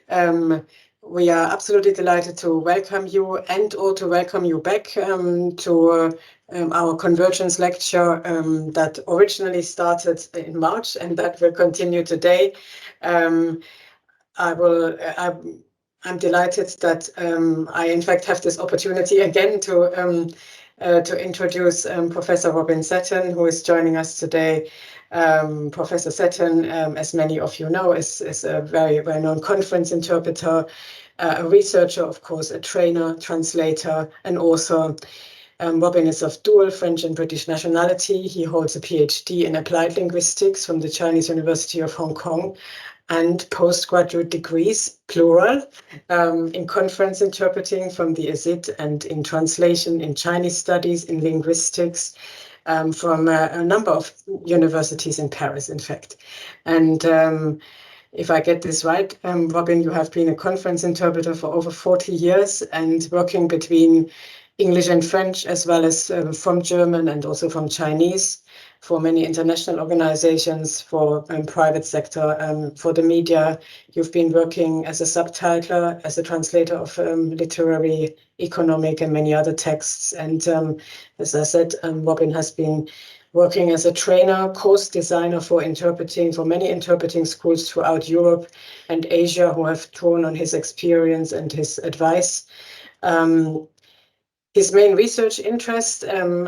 We are absolutely delighted to welcome you and or to welcome you back to our convergence lecture that originally started in March and that will continue today. I'm delighted that I in fact have this opportunity again to introduce Professor Robin Setton, who is joining us today. Professor Setton, as many of you know, is a very well-known conference interpreter, a researcher, of course, a trainer, translator, and author. Robin is of dual French and British nationality. He holds a PhD in applied linguistics from the Chinese University of Hong Kong and postgraduate degrees, plural, in conference interpreting from the ESIT and in translation in Chinese studies, in linguistics, from a number of universities in Paris, in fact. And if I get this right, Robin, you have been a conference interpreter for over 40 years and working between English and French, as well as from German and also from Chinese, for many international organizations, for private sector, for the media. You've been working as a subtitler, as a translator of literary, economic, and many other texts. And as I said, Robin has been working as a trainer, course designer for interpreting, for many interpreting schools throughout Europe and Asia, who have drawn on his experience and his advice. His main research interest, and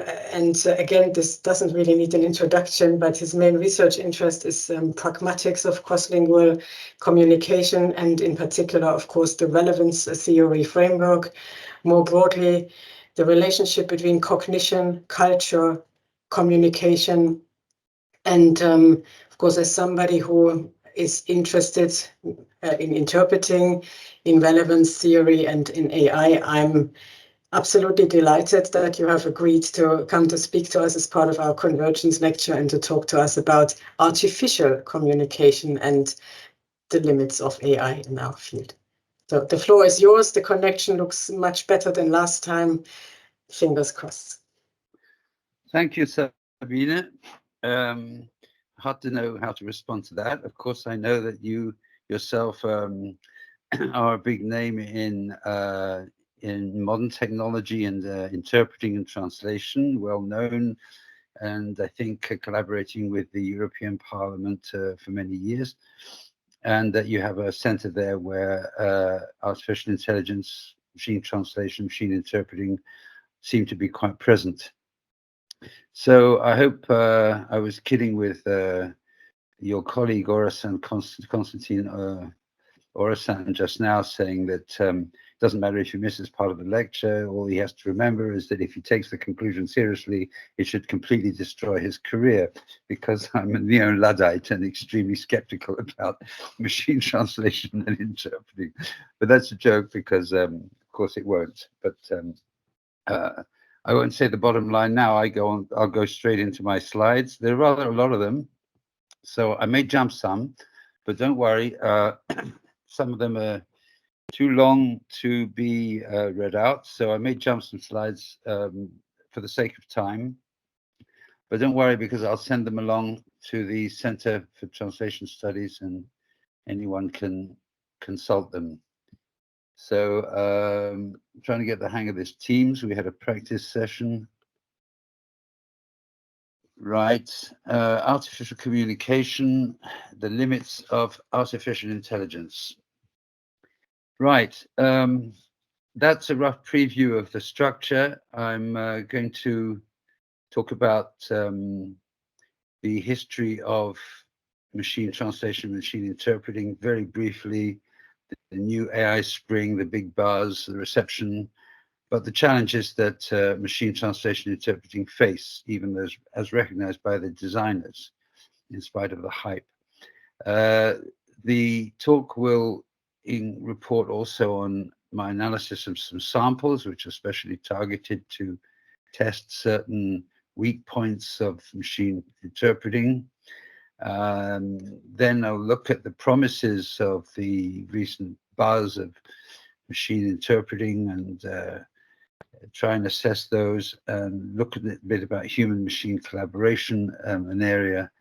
again, this doesn't really need an introduction, but his main research interest is pragmatics of cross-lingual communication, and in particular, of course, the relevance theory framework. More broadly, the relationship between cognition, culture, communication, and of course, as somebody who is interested in interpreting, in relevance theory, and in AI, I'm absolutely delighted that you have agreed to come to speak to us as part of our convergence lecture and to talk to us about artificial communication and the limits of AI in our field. So the floor is yours. The connection looks much better than last time. Fingers crossed. Thank you, Sabine. Hard to know how to respond to that. Of course, I know that you yourself are a big name in modern technology and interpreting and translation, well known, and I think collaborating with the European Parliament for many years, and that you have a center there where artificial intelligence, machine translation, machine interpreting seem to be quite present. So I hope I was kidding with your colleague Orasan, Constantine Orasan, just now, saying that it doesn't matter if you miss this part of the lecture, all he has to remember is that if he takes the conclusion seriously, it should completely destroy his career, because I'm a neo-Luddite and extremely skeptical about machine translation and interpreting. But that's a joke, because of course it won't. But I won't say the bottom line now. I'll go straight into my slides. There are rather a lot of them, so I may jump some, but don't worry. Some of them are too long to be read out, so I may jump some slides for the sake of time. But don't worry, because I'll send them along to the Center for Translation Studies, and anyone can consult them. So trying to get the hang of this Teams. We had a practice session. Right, artificial communication, the limits of artificial intelligence. Right, that's a rough preview of the structure. I'm going to talk about the history of machine translation, machine interpreting very briefly, the new AI spring, the big buzz, the reception, but the challenges that machine translation interpreting face, even those as recognized by the designers, in spite of the hype. The talk will report also on my analysis of some samples, which are specially targeted to test certain weak points of machine interpreting. Then I'll look at the promises of the recent buzz of machine interpreting and try and assess those, and look a bit about human-machine collaboration, an area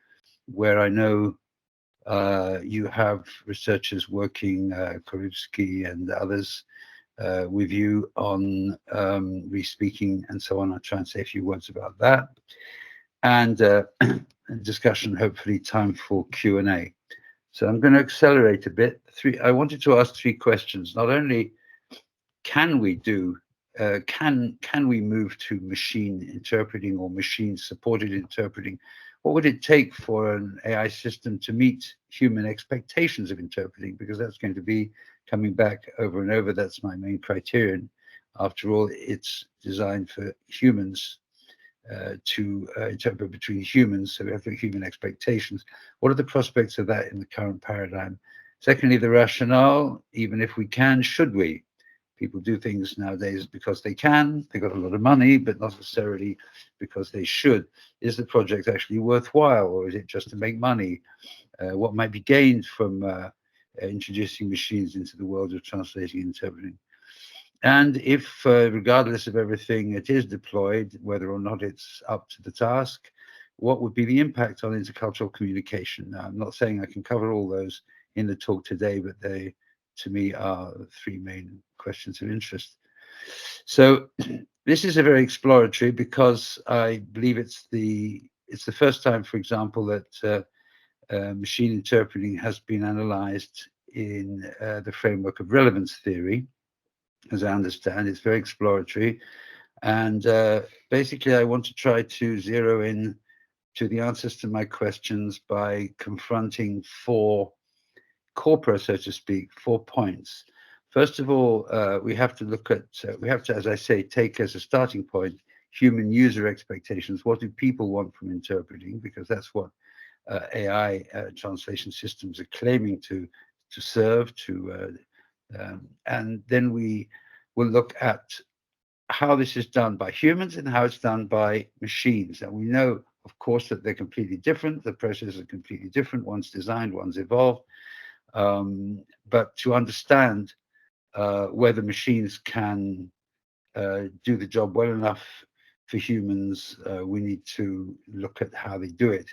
where I know You have researchers working, Korivsky and others, with you on re-speaking and so on. I'll try and say a few words about that. And discussion, hopefully time for Q&A. So I'm going to accelerate a bit. I wanted to ask three questions. Not only can we move to machine interpreting or machine-supported interpreting? What would it take for an AI system to meet human expectations of interpreting? Because that's going to be coming back over and over. That's my main criterion. After all, it's designed for humans to interpret between humans, so we have human expectations. What are the prospects of that in the current paradigm? Secondly, the rationale, even if we can, should we? People do things nowadays because they can, they got a lot of money, but not necessarily because they should. Is the project actually worthwhile, or is it just to make money? What might be gained from introducing machines into the world of translating and interpreting? And if, regardless of everything, it is deployed, whether or not it's up to the task, what would be the impact on intercultural communication? Now, I'm not saying I can cover all those in the talk today, but they, to me, are the three main questions of interest. So this is a very exploratory, because I believe it's the first time, for example, that machine interpreting has been analyzed in the framework of relevance theory. As I understand, it's very exploratory. And basically, I want to try to zero in to the answers to my questions by confronting four corpora, so to speak, 4 points. First of all, we have to look at, as I say, take as a starting point human user expectations. What do people want from interpreting? Because that's what AI translation systems are claiming to serve, and then we will look at how this is done by humans and how it's done by machines. And we know, of course, that they're completely different. The processes are completely different. One's designed, one's evolved. But to understand whether machines can do the job well enough for humans, we need to look at how they do it.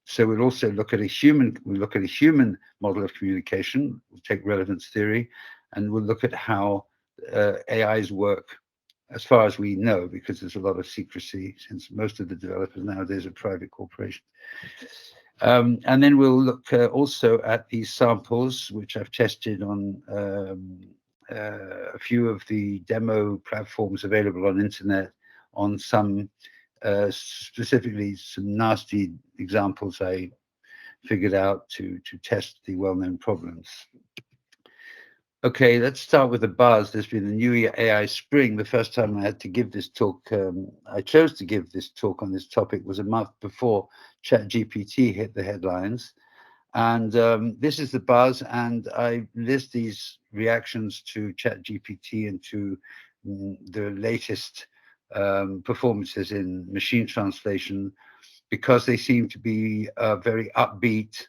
So we'll also look at a human model of communication. We'll take relevance theory, and we'll look at how AIs work, as far as we know, because there's a lot of secrecy, since most of the developers nowadays are private corporations. And then we'll look also at these samples, which I've tested on a few of the demo platforms available on internet, on some specifically some nasty examples I figured out to test the well-known problems. Okay, let's start with the buzz. There's been a new AI spring. The first time I had to give this talk, I chose to give this talk on this topic, was a month before ChatGPT hit the headlines. And this is the buzz, and I list these reactions to ChatGPT and to the latest performances in machine translation, because they seem to be very upbeat,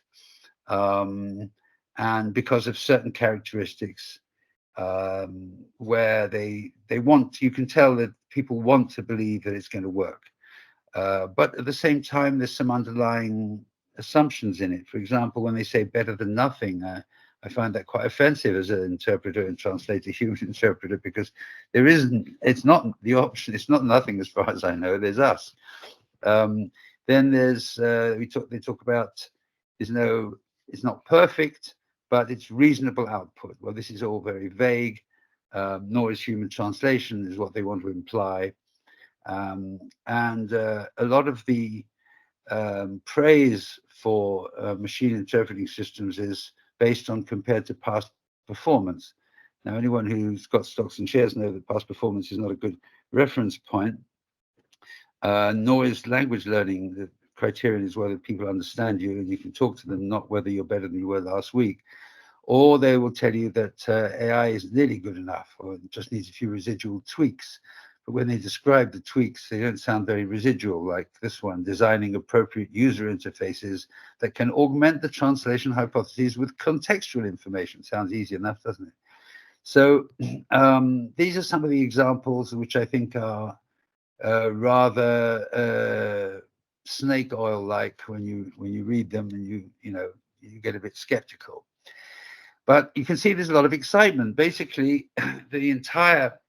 and because of certain characteristics where you can tell that people want to believe that it's going to work. But at the same time, there's some underlying assumptions in it. For example, when they say better than nothing, I find that quite offensive as an interpreter and translator, human interpreter, because it's not the option, it's not nothing as far as I know, there's us. Then there's, they talk about, it's not perfect, but it's reasonable output. Well, this is all very vague, nor is human translation, is what they want to imply. And a lot of the praise for machine interpreting systems is based on compared to past performance. Now, anyone who's got stocks and shares know that past performance is not a good reference point, nor is language learning. The criterion is whether people understand you and you can talk to them, not whether you're better than you were last week. Or they will tell you that AI is nearly good enough, or it just needs a few residual tweaks. But when they describe the tweaks, they don't sound very residual, like this one, designing appropriate user interfaces that can augment the translation hypotheses with contextual information. Sounds easy enough, doesn't it? So these are some of the examples which I think are rather snake oil like when you read them, and you get a bit skeptical. But you can see there's a lot of excitement. Basically, the entire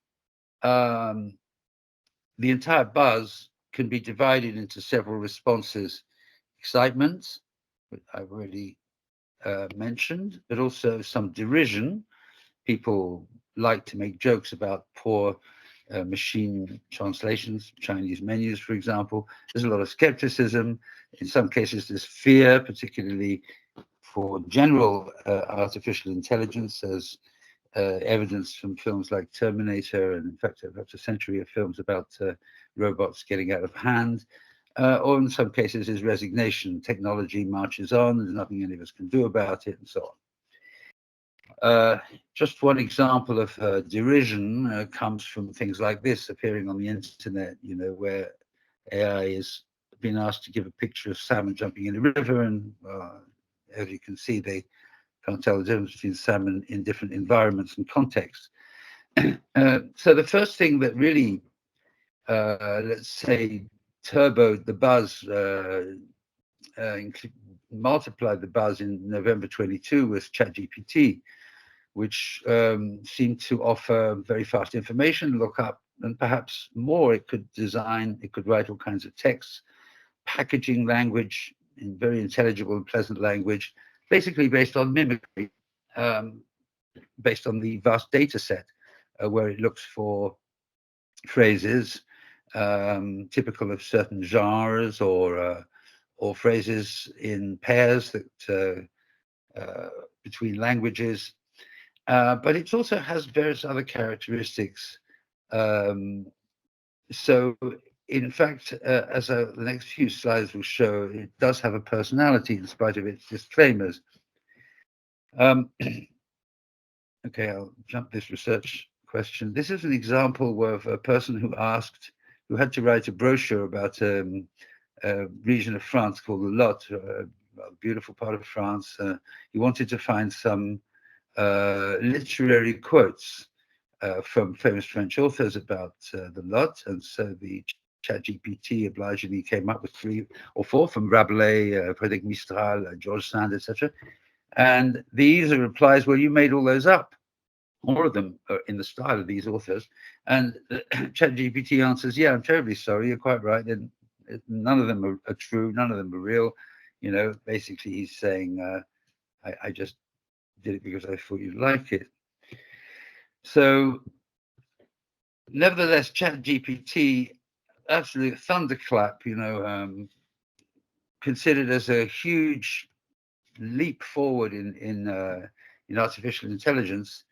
buzz can be divided into several responses. Excitement, which I've already mentioned, but also some derision. People like to make jokes about poor machine translations, Chinese menus, for example. There's a lot of skepticism. In some cases, there's fear, particularly for general artificial intelligence, as evidence from films like Terminator, and in fact, perhaps a century of films about robots getting out of hand. Or in some cases, is resignation. Technology marches on, there's nothing any of us can do about it, and so on. Just one example of derision comes from things like this appearing on the internet, where AI is being asked to give a picture of salmon jumping in a river, and as you can see, they can't tell the difference between salmon in different environments and contexts. So the first thing that really, let's say, turboed the buzz, multiplied the buzz in November 22 was ChatGPT, which seemed to offer very fast information, look up, and perhaps more. It could write all kinds of texts, packaging language in very intelligible and pleasant language, basically based on mimicry, based on the vast data set, where it looks for phrases typical of certain genres, or phrases in pairs that between languages. But it also has various other characteristics. So, in fact, as the next few slides will show, it does have a personality in spite of its disclaimers. Okay, I'll jump this research question. This is an example of a person who had to write a brochure about a region of France called the Lot, a beautiful part of France. He wanted to find some literary quotes from famous French authors about the Lot, and so the ChatGPT obligingly came up with 3 or 4 from Rabelais, Frédéric Mistral, George Sand, etc. And the user replies, "Well, you made all those up." More of them are in the style of these authors. And ChatGPT answers, "Yeah, I'm terribly sorry. You're quite right. And none of them are true. None of them are real." Basically, he's saying, I just did it because I thought you'd like it. So, nevertheless, ChatGPT, absolutely a thunderclap, considered as a huge leap forward in artificial intelligence,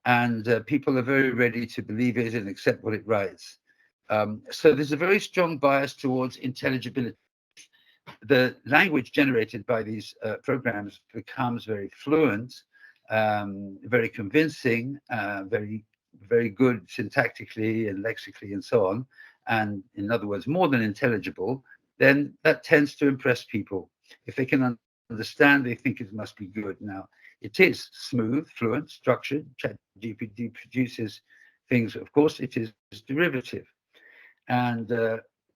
and people are very ready to believe it and accept what it writes. So there's a very strong bias towards intelligibility. The language generated by these programs becomes very fluent, very convincing, very, very good syntactically and lexically and so on, and in other words, more than intelligible. Then that tends to impress people. If they can understand, they think it must be good. Now, it is smooth, fluent, structured. ChatGPT produces things, of course, it is derivative. And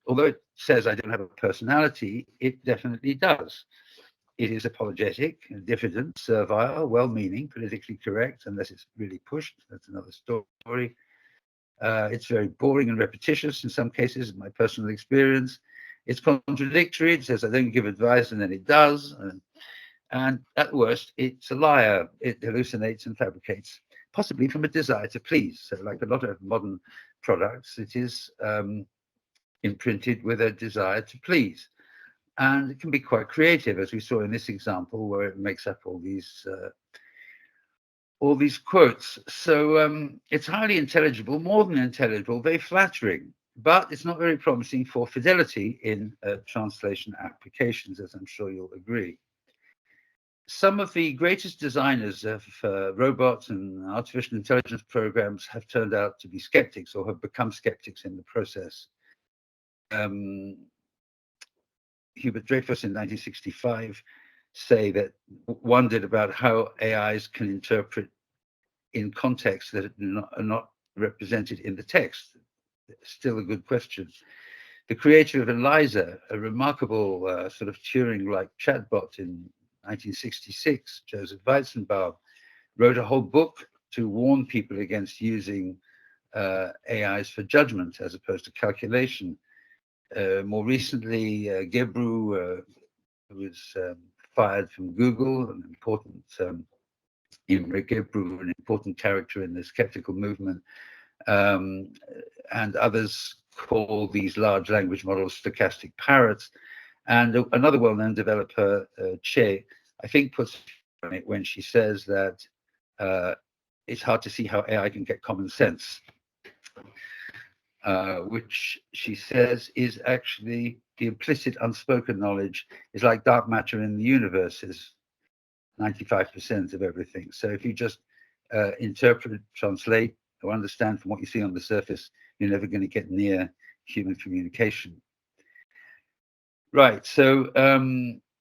although it says I don't have a personality, it definitely does. It is apologetic, diffident, servile, well-meaning, politically correct, unless it's really pushed. That's another story. It's very boring and repetitious in some cases, in my personal experience. It's contradictory. It says I don't give advice, and then it does. And at worst, it's a liar. It hallucinates and fabricates, possibly from a desire to please. So like a lot of modern products, it is imprinted with a desire to please. And it can be quite creative, as we saw in this example, where it makes up all these quotes. So it's highly intelligible, more than intelligible, very flattering, but it's not very promising for fidelity in translation applications, as I'm sure you'll agree. Some of the greatest designers of robots and artificial intelligence programs have turned out to be skeptics, or have become skeptics in the process. Hubert Dreyfus in 1965 wondered about how AIs can interpret in contexts that are not represented in the text. Still a good question. The creator of Eliza, a remarkable sort of Turing-like chatbot in 1966, Joseph Weizenbaum, wrote a whole book to warn people against using AIs for judgment as opposed to calculation. More recently, Gebru, who was fired from Google, an important Imre Gebru, an important character in the skeptical movement, and others call these large language models stochastic parrots. And another well-known developer, Che, I think puts on it when she says that it's hard to see how AI can get common sense, which she says is actually the implicit unspoken knowledge is like dark matter in the universe is 95% of everything. So if you just interpret, translate, or understand from what you see on the surface, you're never going to get near human communication. Right, so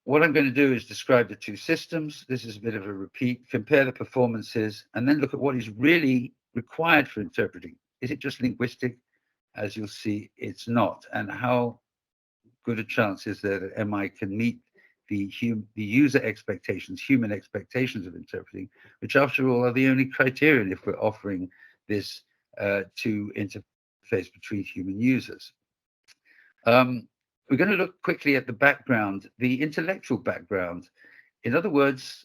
what I'm going to do is describe the two systems. This is a bit of a repeat, compare the performances, and then look at what is really required for interpreting. Is it just linguistic? As you'll see, it's not. And how good a chance is there that MI can meet the user expectations, human expectations of interpreting, which after all are the only criterion if we're offering this to interface between human users. We're going to look quickly at the background, the intellectual background. In other words,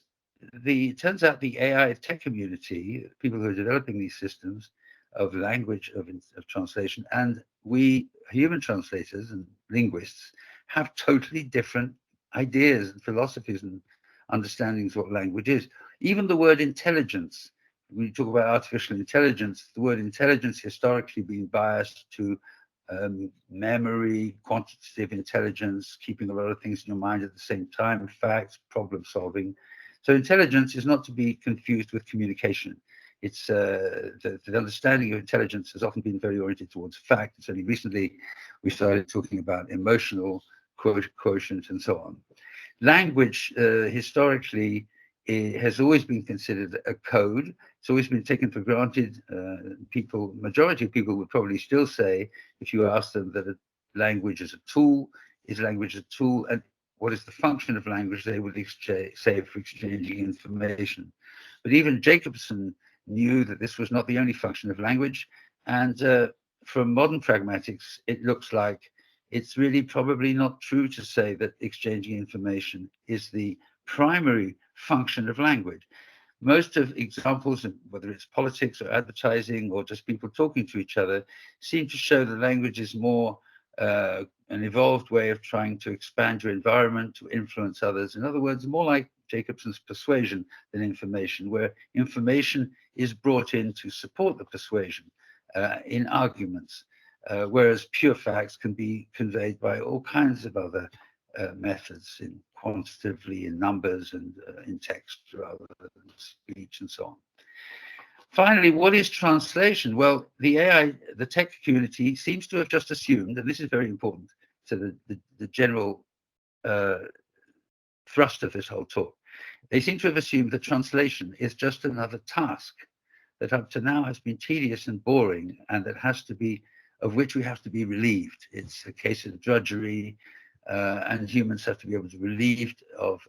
it turns out the AI tech community, people who are developing these systems of language, of translation, and we human translators and linguists have totally different ideas and philosophies and understandings of what language is. Even the word intelligence, when you talk about artificial intelligence, the word intelligence historically being biased to memory, quantitative intelligence, keeping a lot of things in your mind at the same time, facts, problem solving. So intelligence is not to be confused with communication. It's the understanding of intelligence has often been very oriented towards fact. It's only recently we started talking about emotional quotient and so on. Language historically has always been considered a code. It's always been taken for granted. Majority of people would probably still say, if you ask them that a language is a tool, is language a tool, and what is the function of language, they would say for exchanging information. But even Jacobson knew that this was not the only function of language. And from modern pragmatics, it looks like it's really probably not true to say that exchanging information is the primary function of language. Most of examples, whether it's politics or advertising or just people talking to each other, seem to show that language is more an evolved way of trying to expand your environment, to influence others. In other words, more like Jacobson's persuasion than information, where information is brought in to support the persuasion in arguments, whereas pure facts can be conveyed by all kinds of other methods, in quantitatively, in numbers, and in text rather than speech and so on. Finally, what is translation? Well, the tech community seems to have just assumed, and this is very important to the general thrust of this whole talk, they seem to have assumed that translation is just another task that up to now has been tedious and boring, and of which we have to be relieved. It's a case of drudgery, and humans have to be able to be relieved of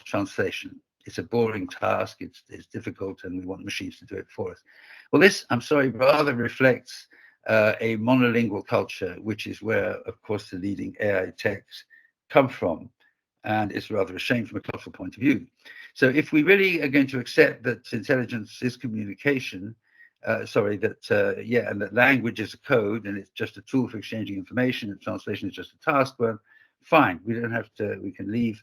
translation. It's a boring task, it's difficult, and we want machines to do it for us. Well, this, I'm sorry, rather reflects a monolingual culture, which is where, of course, the leading AI techs come from. And it's rather a shame from a cultural point of view. So if we really are going to accept that intelligence is communication, and that language is a code and it's just a tool for exchanging information and translation is just a task, well, fine. We don't have to, we can leave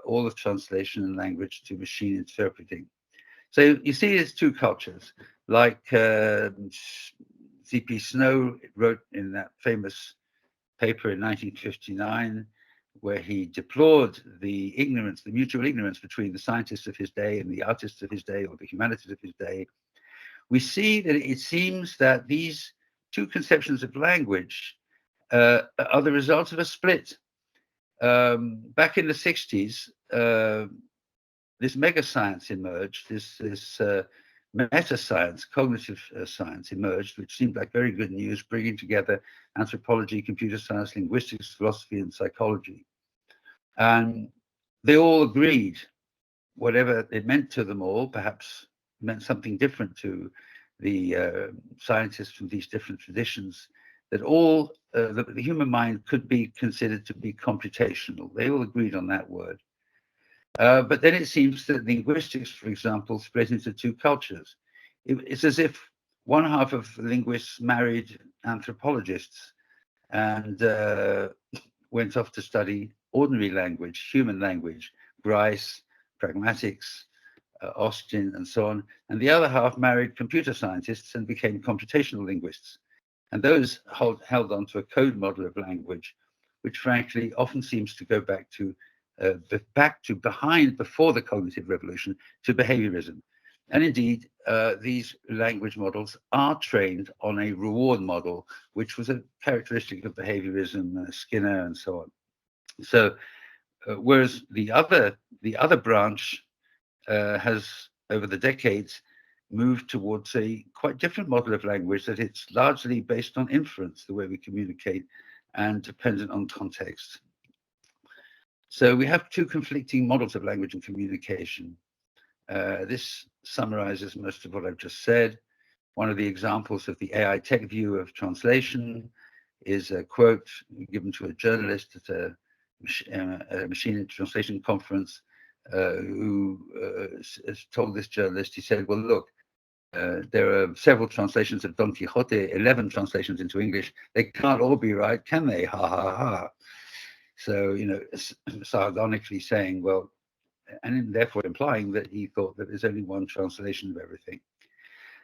all of translation and language to machine interpreting. So you see there's two cultures, like C.P. Snow wrote in that famous paper in 1959, where he deplored the ignorance, the mutual ignorance between the scientists of his day and the artists of his day, or the humanities of his day. We see that it seems that these two conceptions of language are the result of a split. Back in the 60s, this mega science emerged, this meta science, cognitive science emerged, which seemed like very good news, bringing together anthropology, computer science, linguistics, philosophy, and psychology. And they all agreed, whatever it meant to them all, perhaps meant something different to the scientists from these different traditions, that all the human mind could be considered to be computational. They all agreed on that word. But then it seems that linguistics, for example, split into two cultures. It's as if one half of linguists married anthropologists and went off to study ordinary language, human language, Grice, pragmatics, Austin, and so on. And the other half married computer scientists and became computational linguists. And those held on to a code model of language, which frankly often seems to go back to before the cognitive revolution, to behaviorism. And indeed, these language models are trained on a reward model, which was a characteristic of behaviorism, Skinner, and so on. So, whereas the other branch has, over the decades, moved towards a quite different model of language, that it's largely based on inference, the way we communicate, and dependent on context. So we have two conflicting models of language and communication. This summarizes most of what I've just said. One of the examples of the AI tech view of translation is a quote given to a journalist at a machine translation conference, who told this journalist, he said, well, look, there are several translations of Don Quixote, 11 translations into English. They can't all be right, can they? Ha, ha, ha. So, sardonically saying, well, and therefore implying that he thought that there's only one translation of everything.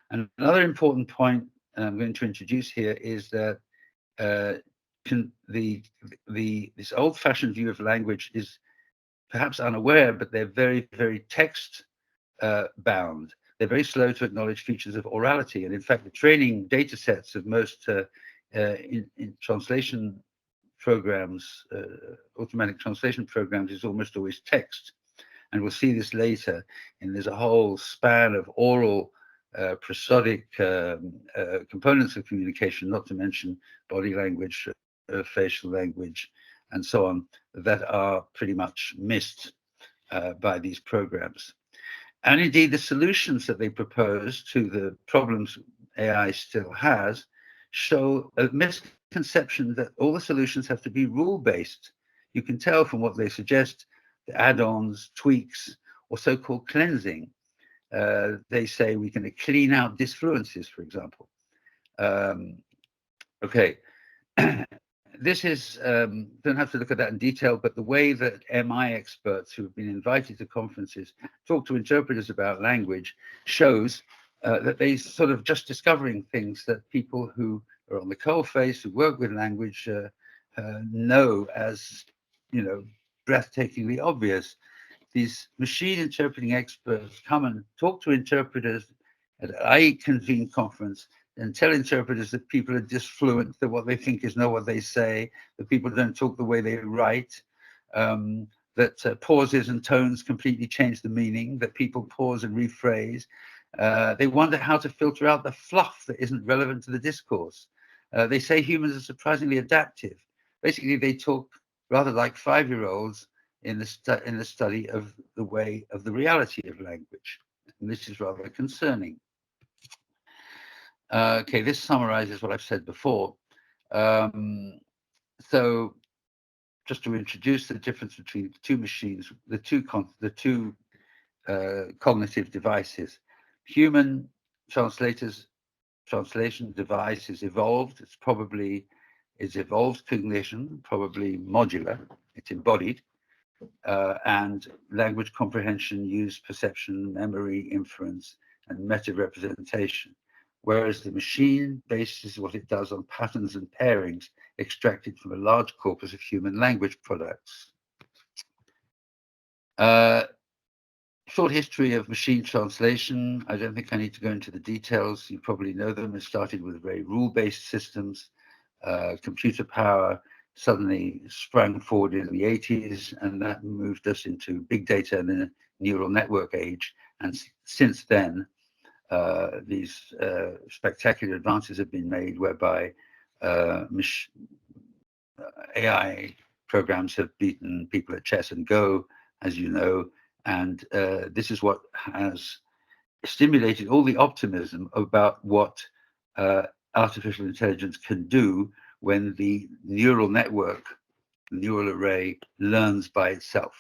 And another important point I'm going to introduce here is that this old-fashioned view of language is perhaps unaware, but they're very, very text bound. They're very slow to acknowledge features of orality. And in fact, the training data sets of most in translation programs, automatic translation programs, is almost always text. And we'll see this later. And there's a whole span of oral, prosodic components of communication, not to mention body language, facial language, and so on, that are pretty much missed by these programs. And indeed, the solutions that they propose to the problems AI still has show a misconception that all the solutions have to be rule-based. You can tell from what they suggest, the add-ons, tweaks, or so-called cleansing. They say we can clean out disfluencies, for example. Okay. This is, don't have to look at that in detail, but the way that MI experts who have been invited to conferences talk to interpreters about language shows that they sort of just discovering things that people who are on the coalface, who work with language, know as, breathtakingly obvious. These machine interpreting experts come and talk to interpreters at a convened conference and tell interpreters that people are disfluent, that what they think is not what they say, that people don't talk the way they write, that pauses and tones completely change the meaning, that people pause and rephrase. They wonder how to filter out the fluff that isn't relevant to the discourse. They say humans are surprisingly adaptive. Basically, they talk rather like 5-year-olds in the study of the reality of language. And this is rather concerning. Okay, this summarizes what I've said before. So just to introduce the difference between the two machines, the two cognitive devices. Human translation device is evolved. It's evolved cognition, probably modular. It's embodied. And language comprehension, use, perception, memory, inference, and meta-representation. Whereas the machine bases what it does on patterns and pairings extracted from a large corpus of human language products. Short history of machine translation. I don't think I need to go into the details. You probably know them. It started with very rule-based systems. Computer power suddenly sprang forward in the 80s, and that moved us into big data and the neural network age. And since then, these spectacular advances have been made whereby AI programs have beaten people at chess and Go, as you know, and this is what has stimulated all the optimism about what artificial intelligence can do when the neural network, neural array, learns by itself.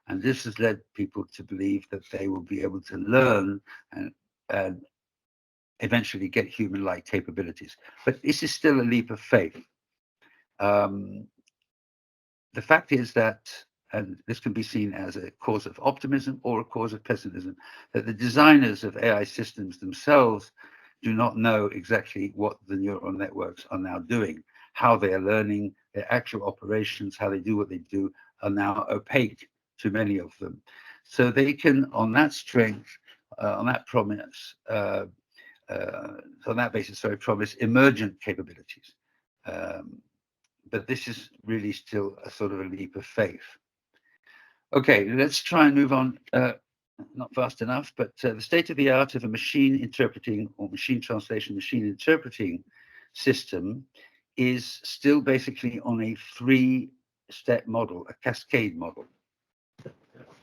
And this has led people to believe that they will be able to learn and eventually get human-like capabilities. But this is still a leap of faith. The fact is that, and this can be seen as a cause of optimism or a cause of pessimism, that the designers of AI systems themselves do not know exactly what the neural networks are now doing, how they are learning, their actual operations, how they do what they do are now opaque to many of them. So they can, on that strength, on that promise, on that basis, sorry, promise emergent capabilities. But this is really still a sort of a leap of faith. Okay, let's try and move on. Not fast enough, but the state of the art of a machine interpreting or machine translation, machine interpreting system is still basically on a three-step model, a cascade model.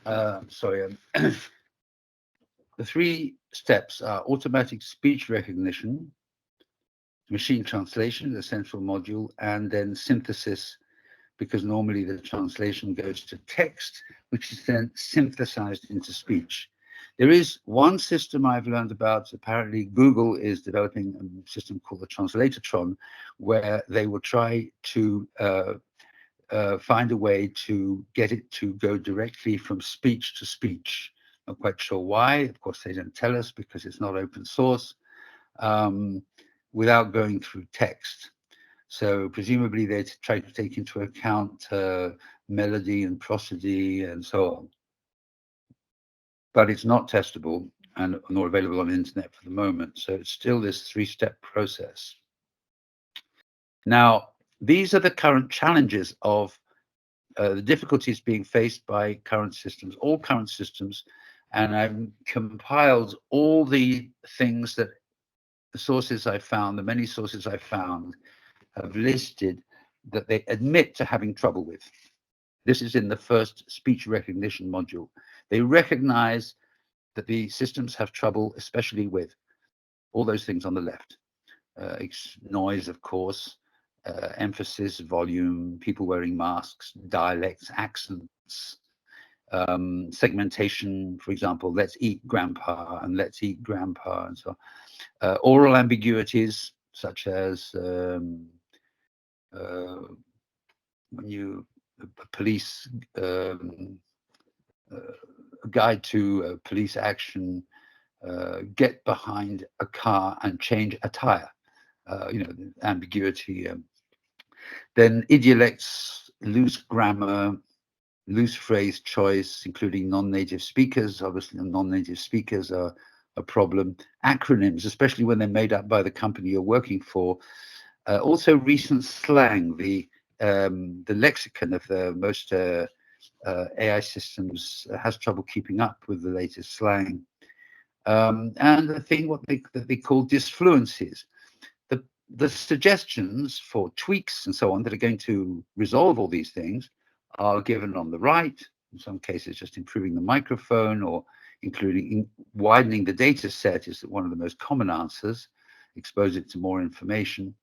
The three steps are automatic speech recognition, machine translation, the central module, and then synthesis, because normally the translation goes to text, which is then synthesized into speech. There is one system I've learned about. Apparently, Google is developing a system called the Translatortron, where they will try to find a way to get it to go directly from speech to speech. Not quite sure why. Of course, they don't tell us because it's not open source, without going through text. So presumably they try to take into account melody and prosody and so on. But it's not testable and nor available on the internet for the moment. So it's still this three-step process. Now, these are the current challenges of the difficulties being faced by current systems, all current systems. And I've compiled all the things that the sources I found, the many sources I found, have listed that they admit to having trouble with. This is in the first speech recognition module. They recognize that the systems have trouble, especially with all those things on the left. Noise, of course, emphasis, volume, people wearing masks, dialects, accents, segmentation, for example, let's eat grandpa and let's eat grandpa and so on. Oral ambiguities, such as when you police a guide to police action, get behind a car and change a tire, ambiguity. Then idiolects, loose grammar, loose phrase choice, including non-native speakers. Obviously, non-native speakers are a problem. Acronyms, especially when they're made up by the company you're working for. Also, recent slang, the lexicon of the most AI systems has trouble keeping up with the latest slang. And the thing that they call disfluencies. The suggestions for tweaks and so on that are going to resolve all these things are given on the right. In some cases, just improving the microphone or widening the data set is one of the most common answers. Expose it to more information.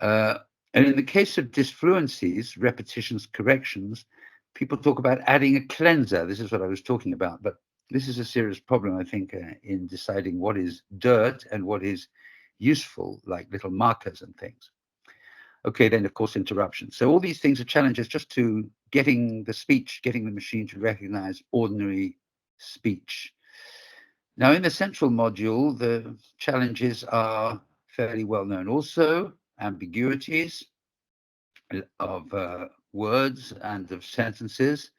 And in the case of disfluencies, repetitions, corrections, people talk about adding a cleanser. This is what I was talking about. But this is a serious problem, I think, in deciding what is dirt and what is useful, like little markers and things. Okay, then, of course, interruptions. So all these things are challenges just to getting the machine to recognize ordinary speech. Now, in the central module, the challenges are fairly well known. Also, ambiguities of words and of sentences,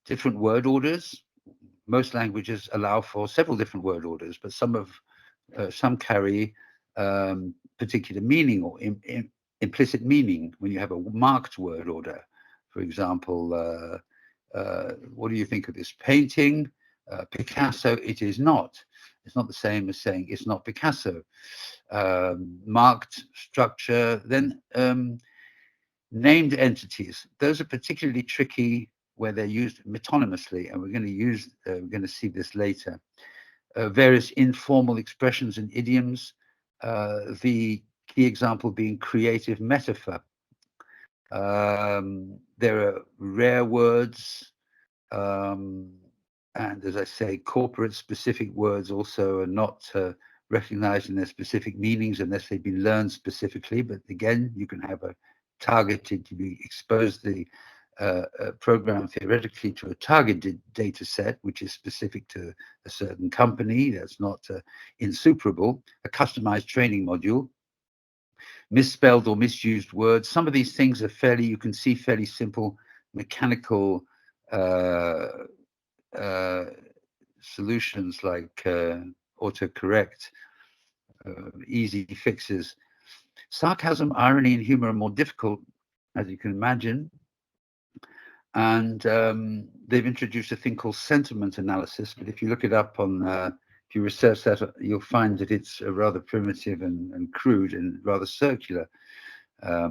different word orders. Most languages allow for several different word orders, but some carry particular meaning or implicit meaning when you have a marked word order. For example, what do you think of this painting? Picasso, it is not. It's not the same as saying it's not Picasso. Marked structure, then named entities. Those are particularly tricky where they're used metonymously, and we're going to see this later. Various informal expressions and idioms. The key example being creative metaphor. There are rare words, and as I say, corporate specific words also are not recognized in their specific meanings unless they've been learned specifically. But again, you can have a targeted, you expose the program theoretically to a targeted data set, which is specific to a certain company. That's not insuperable. A customized training module. Misspelled or misused words. Some of these things are you can see fairly simple mechanical solutions like autocorrect, easy fixes. Sarcasm, irony, and humor are more difficult, as you can imagine. And they've introduced a thing called sentiment analysis. But if you look it up on, if you research that, you'll find that it's rather primitive and crude and rather circular.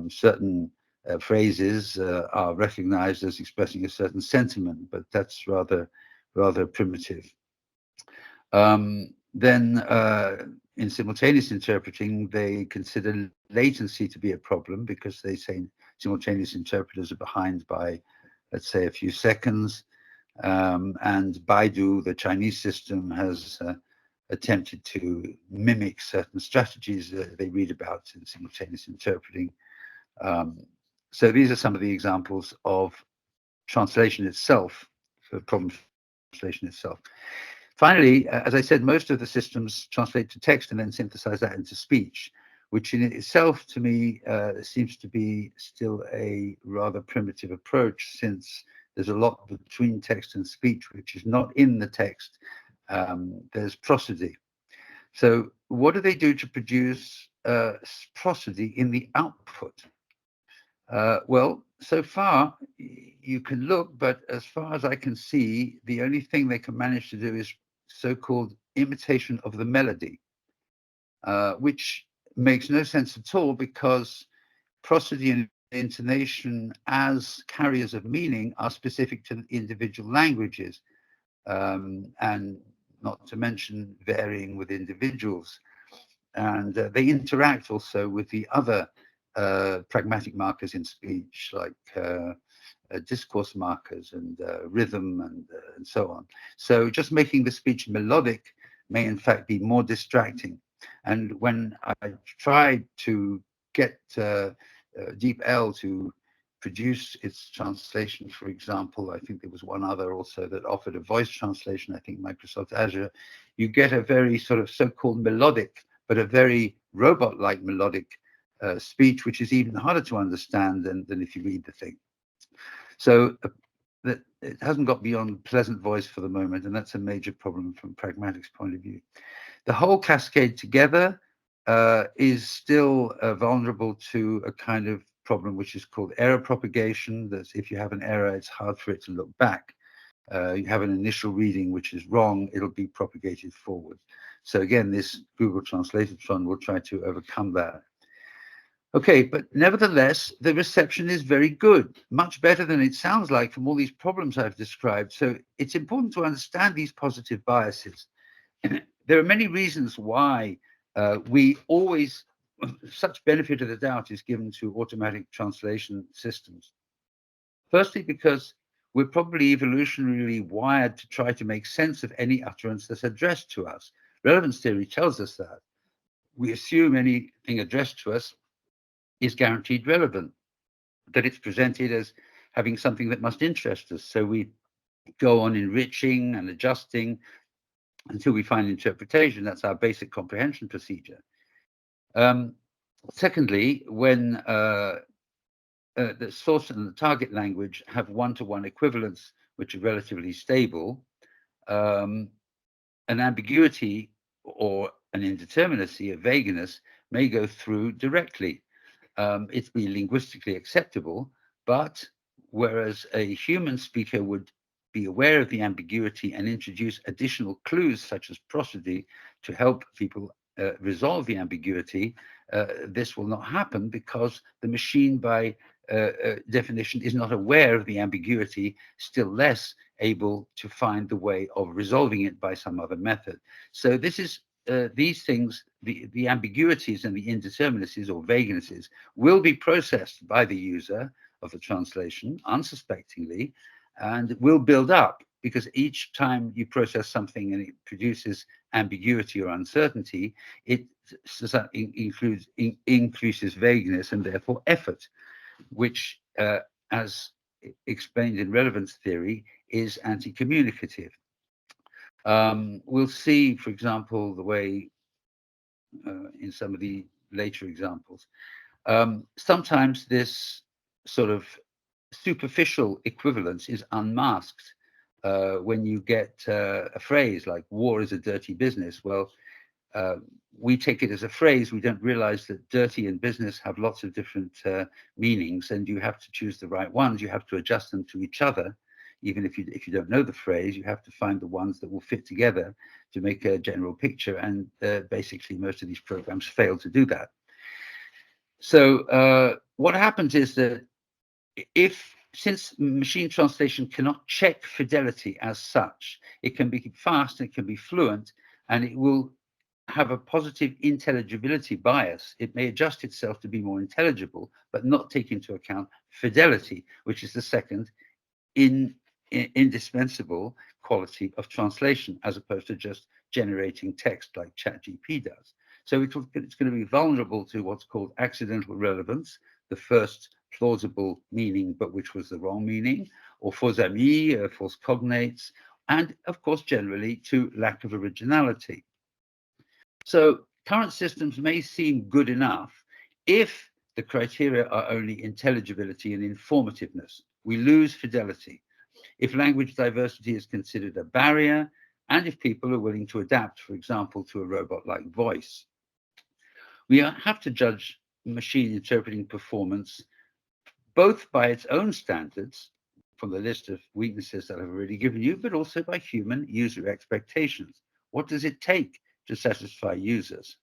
Certain phrases are recognized as expressing a certain sentiment, but that's rather primitive. Then in simultaneous interpreting, they consider latency to be a problem because they say simultaneous interpreters are behind by, let's say, a few seconds. And Baidu, the Chinese system, has attempted to mimic certain strategies that they read about in simultaneous interpreting. So these are some of the examples of translation itself, so problem translation itself. Finally, as I said, most of the systems translate to text and then synthesize that into speech, which in itself, to me, seems to be still a rather primitive approach, since there's a lot between text and speech which is not in the text. There's prosody. So what do they do to produce prosody in the output? Well, so far you can look, but as far as I can see, the only thing they can manage to do is so-called imitation of the melody, which makes no sense at all, because prosody and intonation as carriers of meaning are specific to individual languages, and not to mention varying with individuals. And they interact also with the other pragmatic markers in speech, like discourse markers and rhythm and so on. So just making the speech melodic may in fact be more distracting. And when I tried to get DeepL to produce its translation, for example, I think there was one other also that offered a voice translation, I think Microsoft Azure, you get a very sort of so-called melodic, but a very robot-like melodic speech, which is even harder to understand than if you read the thing. So that it hasn't got beyond pleasant voice for the moment, and that's a major problem from pragmatics point of view. The whole cascade together is still vulnerable to a kind of problem which is called error propagation. That if you have an error, it's hard for it to look back. You have an initial reading which is wrong, it'll be propagated forward. So again, this Google Translatotron will try to overcome that. Okay, but nevertheless, the reception is very good, much better than it sounds like from all these problems I've described. So it's important to understand these positive biases. There are many reasons why we always, such benefit of the doubt is given to automatic translation systems. Firstly, because we're probably evolutionarily wired to try to make sense of any utterance that's addressed to us. Relevance theory tells us that. We assume anything addressed to us is guaranteed relevant, that it's presented as having something that must interest us. So we go on enriching and adjusting until we find interpretation. That's our basic comprehension procedure. Secondly, when the source and the target language have one-to-one equivalence, which are relatively stable, an ambiguity or an indeterminacy, a vagueness, may go through directly. It's be linguistically acceptable, but whereas a human speaker would be aware of the ambiguity and introduce additional clues such as prosody to help people resolve the ambiguity, this will not happen because the machine by definition is not aware of the ambiguity, still less able to find the way of resolving it by some other method. So this is these things, the ambiguities and the indeterminacies or vaguenesses will be processed by the user of the translation unsuspectingly and will build up, because each time you process something and it produces ambiguity or uncertainty, it increases vagueness and therefore effort, which, as explained in relevance theory, is anti-communicative. We'll see, for example, the way in some of the later examples, sometimes this sort of superficial equivalence is unmasked when you get a phrase like "war is a dirty business." Well, we take it as a phrase. We don't realize that dirty and business have lots of different meanings, and you have to choose the right ones. You have to adjust them to each other. Even if you don't know the phrase, you have to find the ones that will fit together to make a general picture. And basically, most of these programs fail to do that. So what happens is that since machine translation cannot check fidelity as such, it can be fast, it can be fluent, and it will have a positive intelligibility bias. It may adjust itself to be more intelligible, but not take into account fidelity, which is the second indispensable quality of translation, as opposed to just generating text like ChatGPT does. So it's going to be vulnerable to what's called accidental relevance, the first plausible meaning, but which was the wrong meaning, or faux amis, false cognates, and of course, generally to lack of originality. So current systems may seem good enough if the criteria are only intelligibility and informativeness. We lose fidelity. If language diversity is considered a barrier, and if people are willing to adapt, for example, to a robot-like voice. We have to judge machine interpreting performance both by its own standards, from the list of weaknesses that I've already given you, but also by human user expectations. What does it take to satisfy users?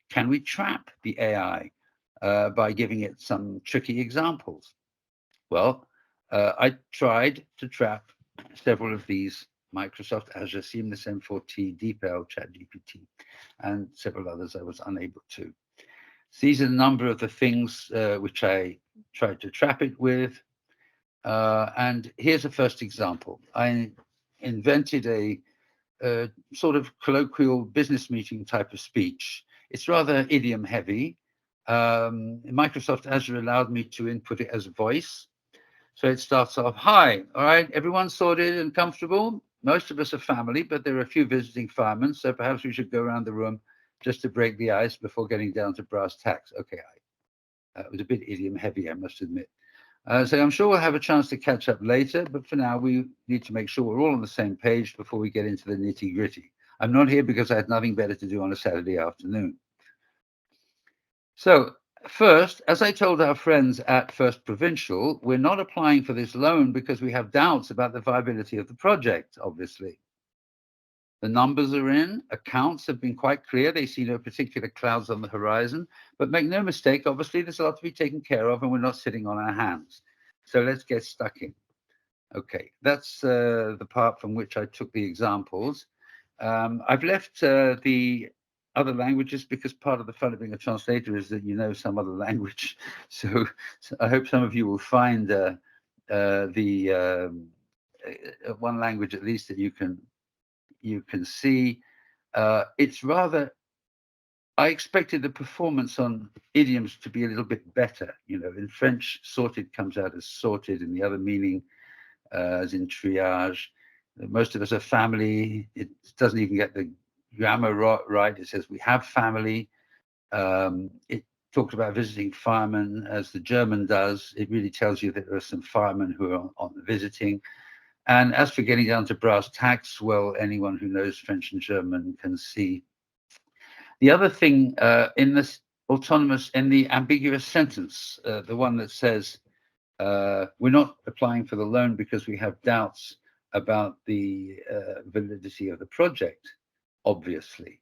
Can we trap the AI by giving it some tricky examples? Well, I tried to trap several of these: Microsoft Azure, Seamless M4T, DeepL, ChatGPT, and several others I was unable to. These are a number of the things which I tried to trap it with. And here's a first example. I invented a sort of colloquial business meeting type of speech. It's rather idiom heavy. Microsoft Azure allowed me to input it as voice. So it starts off, "Hi, all right, everyone's sorted and comfortable. Most of us are family, but there are a few visiting firemen, so perhaps we should go around the room just to break the ice before getting down to brass tacks." Okay, it was a bit idiom heavy, I must admit. So I'm sure we'll have a chance to catch up later, but for now, we need to make sure we're all on the same page before we get into the nitty-gritty. I'm not here because I had nothing better to do on a Saturday afternoon. So first, as I told our friends at First Provincial, we're not applying for this loan because we have doubts about the viability of the project, obviously. The numbers are in, accounts have been quite clear, they see no particular clouds on the horizon, but make no mistake, obviously there's a lot to be taken care of and we're not sitting on our hands. So let's get stuck in. Okay, that's the part from which I took the examples. I've left the other languages because part of the fun of being a translator is that you know some other language. So I hope some of you will find one language at least that you can see. It's rather, I expected the performance on idioms to be a little bit better. You know, in French, sorted comes out as sorted, and the other meaning as in triage. Most of us are family. It doesn't even get the grammar right. It says we have family. It talks about visiting firemen as the German does. It really tells you that there are some firemen who are on visiting. And as for getting down to brass tacks, well, anyone who knows French and German can see. The other thing in this in the ambiguous sentence, the one that says, we're not applying for the loan because we have doubts about the validity of the project, obviously.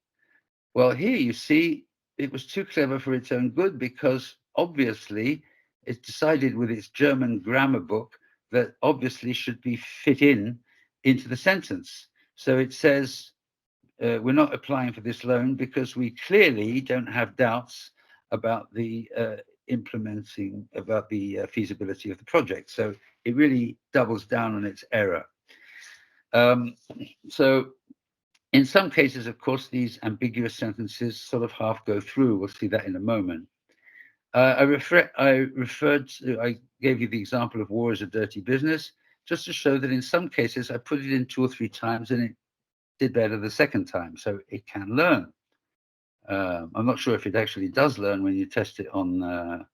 Well, here you see it was too clever for its own good, because obviously it's decided with its German grammar book that obviously should be fit into the sentence. So it says, we're not applying for this loan because we clearly don't have doubts about the feasibility of the project. So it really doubles down on its error. So in some cases, of course, these ambiguous sentences sort of half go through. We'll see that in a moment. I gave you the example of war is a dirty business, just to show that in some cases I put it in 2 or 3 times and it did better the second time, so it can learn. I'm not sure if it actually does learn when you test it on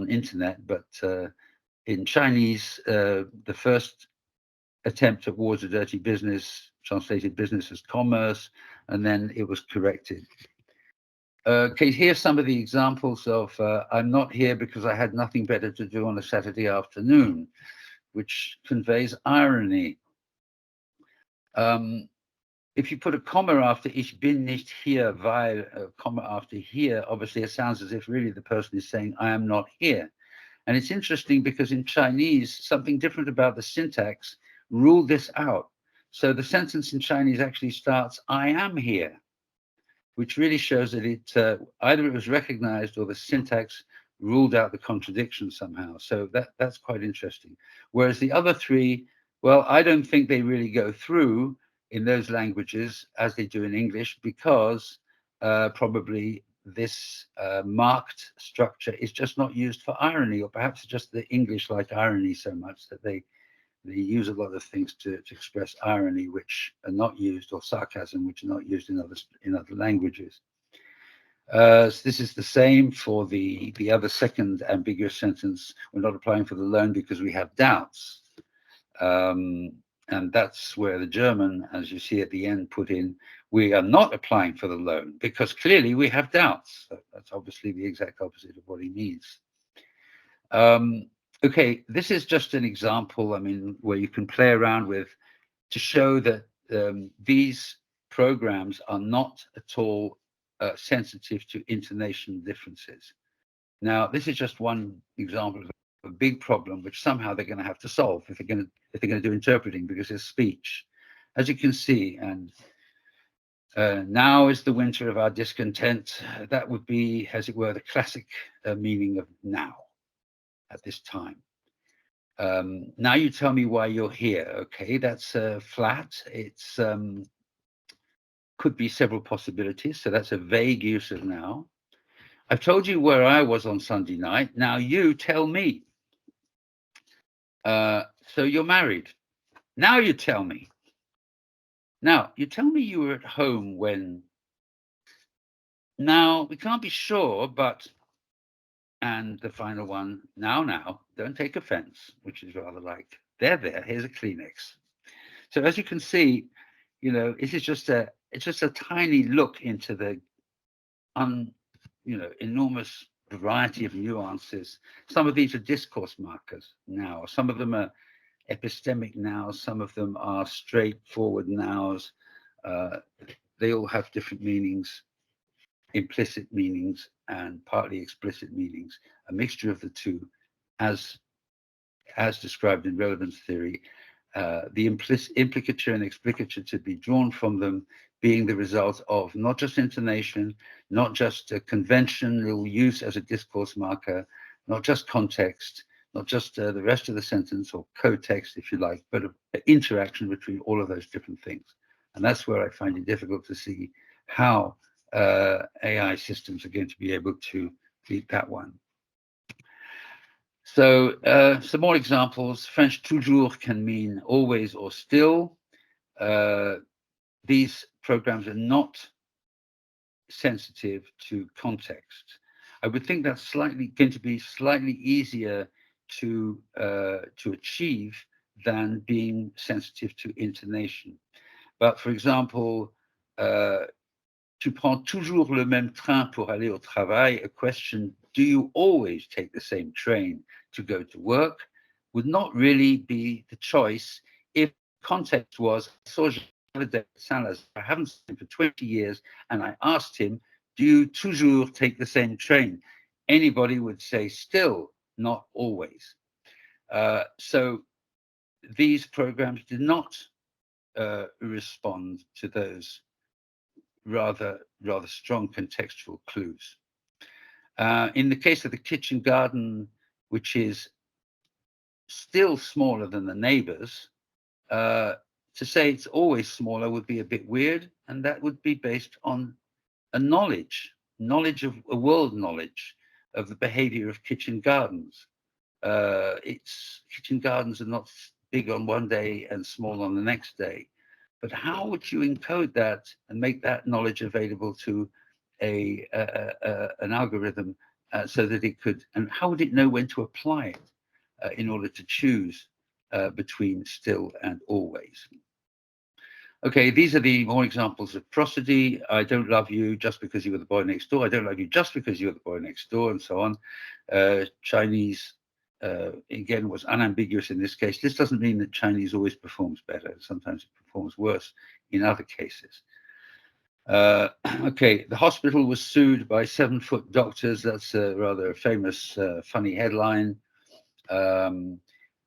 internet, but in Chinese, the first attempt at war is a dirty business translated business as commerce, and then it was corrected. Okay, here's some of the examples of I'm not here because I had nothing better to do on a Saturday afternoon, which conveys irony. If you put a comma after ich bin nicht hier, weil, comma after here, obviously it sounds as if really the person is saying I am not here. And it's interesting because in Chinese, something different about the syntax ruled this out. So the sentence in Chinese actually starts, I am here, which really shows that either it was recognized or the syntax ruled out the contradiction somehow. So that's quite interesting. Whereas the other 3, well, I don't think they really go through in those languages as they do in English, because probably this marked structure is just not used for irony, or perhaps just the English like irony so much that they use a lot of things to express irony which are not used, or sarcasm which are not used in other languages. So this is the same for the other second ambiguous sentence. We're not applying for the loan because we have doubts. And that's where the German, as you see at the end, put in, we are not applying for the loan because clearly we have doubts. So that's obviously the exact opposite of what he means. Okay, this is just an example, I mean, where you can play around with to show that these programs are not at all sensitive to intonation differences. Now, this is just one example of a big problem which somehow they're going to have to solve if they're going to do interpreting, because it's speech. As you can see, and now is the winter of our discontent. That would be, as it were, the classic meaning of now at this time. Now you tell me why you're here. Okay, that's flat. It's could be several possibilities. So that's a vague use of now. I've told you where I was on Sunday night. Now you tell me. So you're married. Now you tell me. Now you tell me you were at home when. Now we can't be sure, but. And the final one, now, don't take offense, which is rather like, there, here's a Kleenex. So as you can see, you know, it's just a tiny look into the enormous variety of nuances. Some of these are discourse markers now, some of them are epistemic nows, some of them are straightforward nows. They all have different meanings, implicit meanings and partly explicit meanings, a mixture of the two, as described in relevance theory. The implicature and explicature to be drawn from them being the result of not just intonation, not just a conventional use as a discourse marker, not just context, not just the rest of the sentence or co-text, if you like, but an interaction between all of those different things. And that's where I find it difficult to see how AI systems are going to be able to beat that one. So some more examples. French toujours can mean always or still. These programs are not sensitive to context. I would think that's going to be slightly easier to achieve than being sensitive to intonation. But for example, tu prends toujours le même train pour aller au travail, a question, do you always take the same train to go to work, would not really be the choice if context was, I saw Salazar, I haven't seen him for 20 years, and I asked him, do you toujours take the same train? Anybody would say still, not always. So these programs did not respond to those rather strong contextual clues. In the case of the kitchen garden, which is still smaller than the neighbors, to say it's always smaller would be a bit weird, and that would be based on a knowledge of a world knowledge of the behavior of kitchen gardens. Kitchen gardens are not big on one day and small on the next day. But how would you encode that and make that knowledge available to an algorithm so that it could, and how would it know when to apply it in order to choose between still and always? Okay, these are the more examples of prosody. I don't love you just because you were the boy next door. I don't love you just because you were the boy next door, and so on. Chinese, again, was unambiguous in this case. This doesn't mean that Chinese always performs better. Sometimes it performs worse in other cases. Okay, the hospital was sued by 7-foot doctors. That's a rather famous, funny headline. And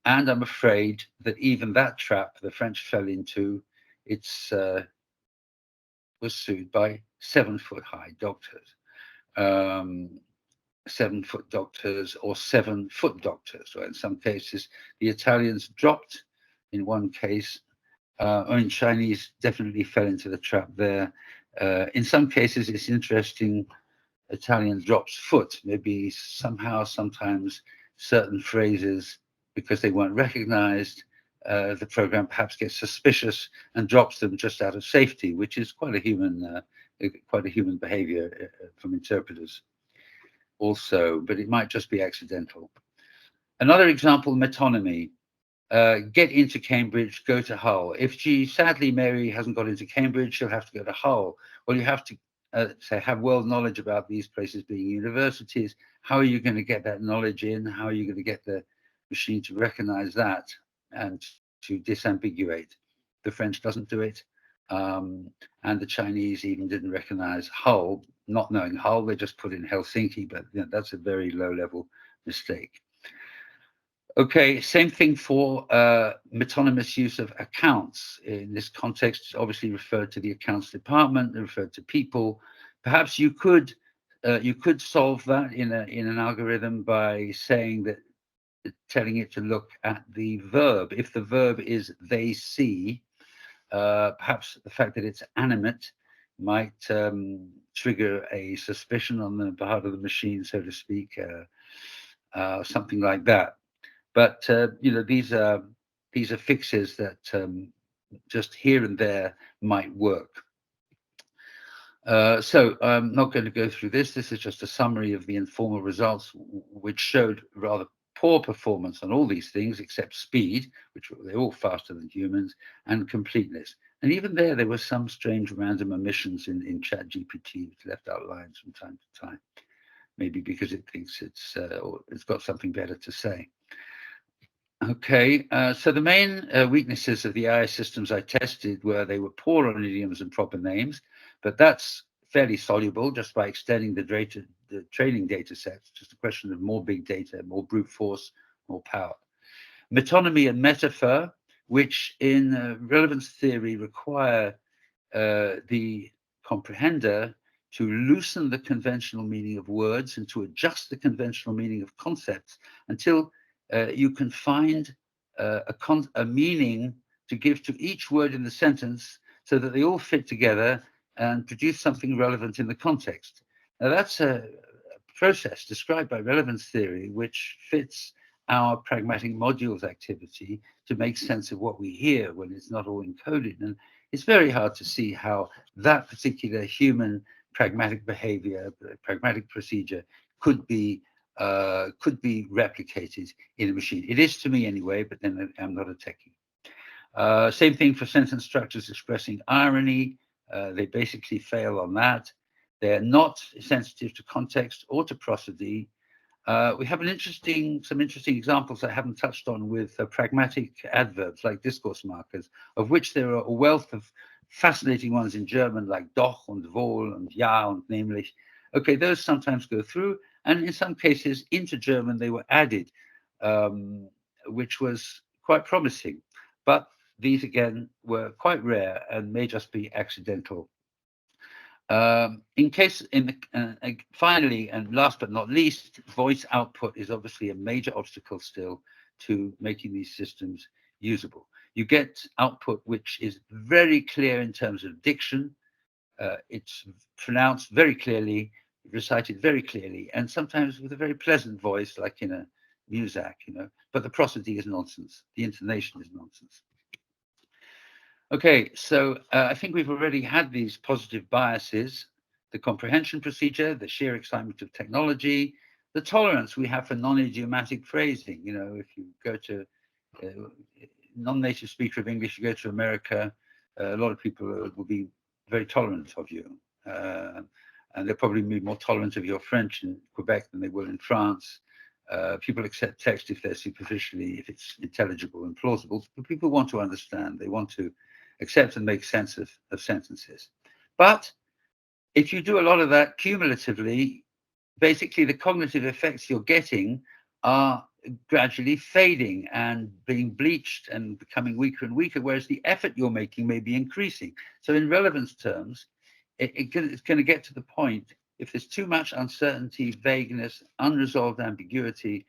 I'm afraid that even that trap the French fell into, was sued by 7-foot high doctors. 7-foot doctors or 7-foot doctors. Right? In some cases, the Italians dropped. In one case, Chinese definitely fell into the trap there. In some cases, it's interesting. Italian drops foot. Maybe somehow, sometimes, certain phrases, because they weren't recognized, the program perhaps gets suspicious and drops them just out of safety, which is quite a human behavior from interpreters also, but it might just be accidental. Another example, metonymy. Get into Cambridge, go to Hull. If sadly, Mary hasn't got into Cambridge, she'll have to go to Hull. Well, you have to have world knowledge about these places being universities. How are you going to get that knowledge in? How are you going to get the machine to recognize that and to disambiguate? The French doesn't do it. And the Chinese even didn't recognize Hull, not knowing Hull. They just put in Helsinki, but that's a very low-level mistake. Okay, same thing for metonymous use of accounts. In this context, obviously referred to the accounts department, referred to people. Perhaps you could solve that in an algorithm by saying that, telling it to look at the verb. If the verb is they see, perhaps the fact that it's animate might trigger a suspicion on the part of the machine, so to speak, something like that. But these are fixes that just here and there might work. So I'm not going to go through this. This is just a summary of the informal results, which showed rather poor performance on all these things except speed, which they're all faster than humans, and completeness. And even there were some strange random omissions in ChatGPT, which left out lines from time to time, maybe because it thinks it's got something better to say. Okay, so the main weaknesses of the AI systems I tested were they were poor on idioms and proper names, but that's fairly soluble just by extending the training data sets. Just a question of more big data, more brute force, more power. Metonymy and metaphor, which in relevance theory require the comprehender to loosen the conventional meaning of words and to adjust the conventional meaning of concepts until you can find a meaning to give to each word in the sentence so that they all fit together and produce something relevant in the context. Now, that's a process described by relevance theory, which fits our pragmatic modules activity to make sense of what we hear when it's not all encoded. And it's very hard to see how that particular human pragmatic behavior, pragmatic procedure could be replicated in a machine. It is to me anyway, but then I'm not a techie. Same thing for sentence structures expressing irony. They basically fail on that. They're not sensitive to context or to prosody. We have some interesting examples I haven't touched on with pragmatic adverbs like discourse markers, of which there are a wealth of fascinating ones in German, like doch and wohl and ja und nämlich. Okay, those sometimes go through, and in some cases into German they were added, which was quite promising. But these again were quite rare and may just be accidental. Finally, and last but not least, voice output is obviously a major obstacle still to making these systems usable. You get output which is very clear in terms of diction. It's pronounced very clearly, recited very clearly, and sometimes with a very pleasant voice, like in a muzak, but the prosody is nonsense. The intonation is nonsense. Okay, so I think we've already had these positive biases: the comprehension procedure, the sheer excitement of technology, the tolerance we have for non-idiomatic phrasing. If you go to non-native speaker of English, you go to America, a lot of people will be very tolerant of you. And they'll probably be more tolerant of your French in Quebec than they will in France. People accept text if if it's intelligible and plausible. But people want to understand. They want to accept and make sense of sentences. But if you do a lot of that cumulatively, basically the cognitive effects you're getting are gradually fading and being bleached and becoming weaker and weaker, whereas the effort you're making may be increasing. So in relevance terms, it's going to get to the point, if there's too much uncertainty, vagueness, unresolved ambiguity,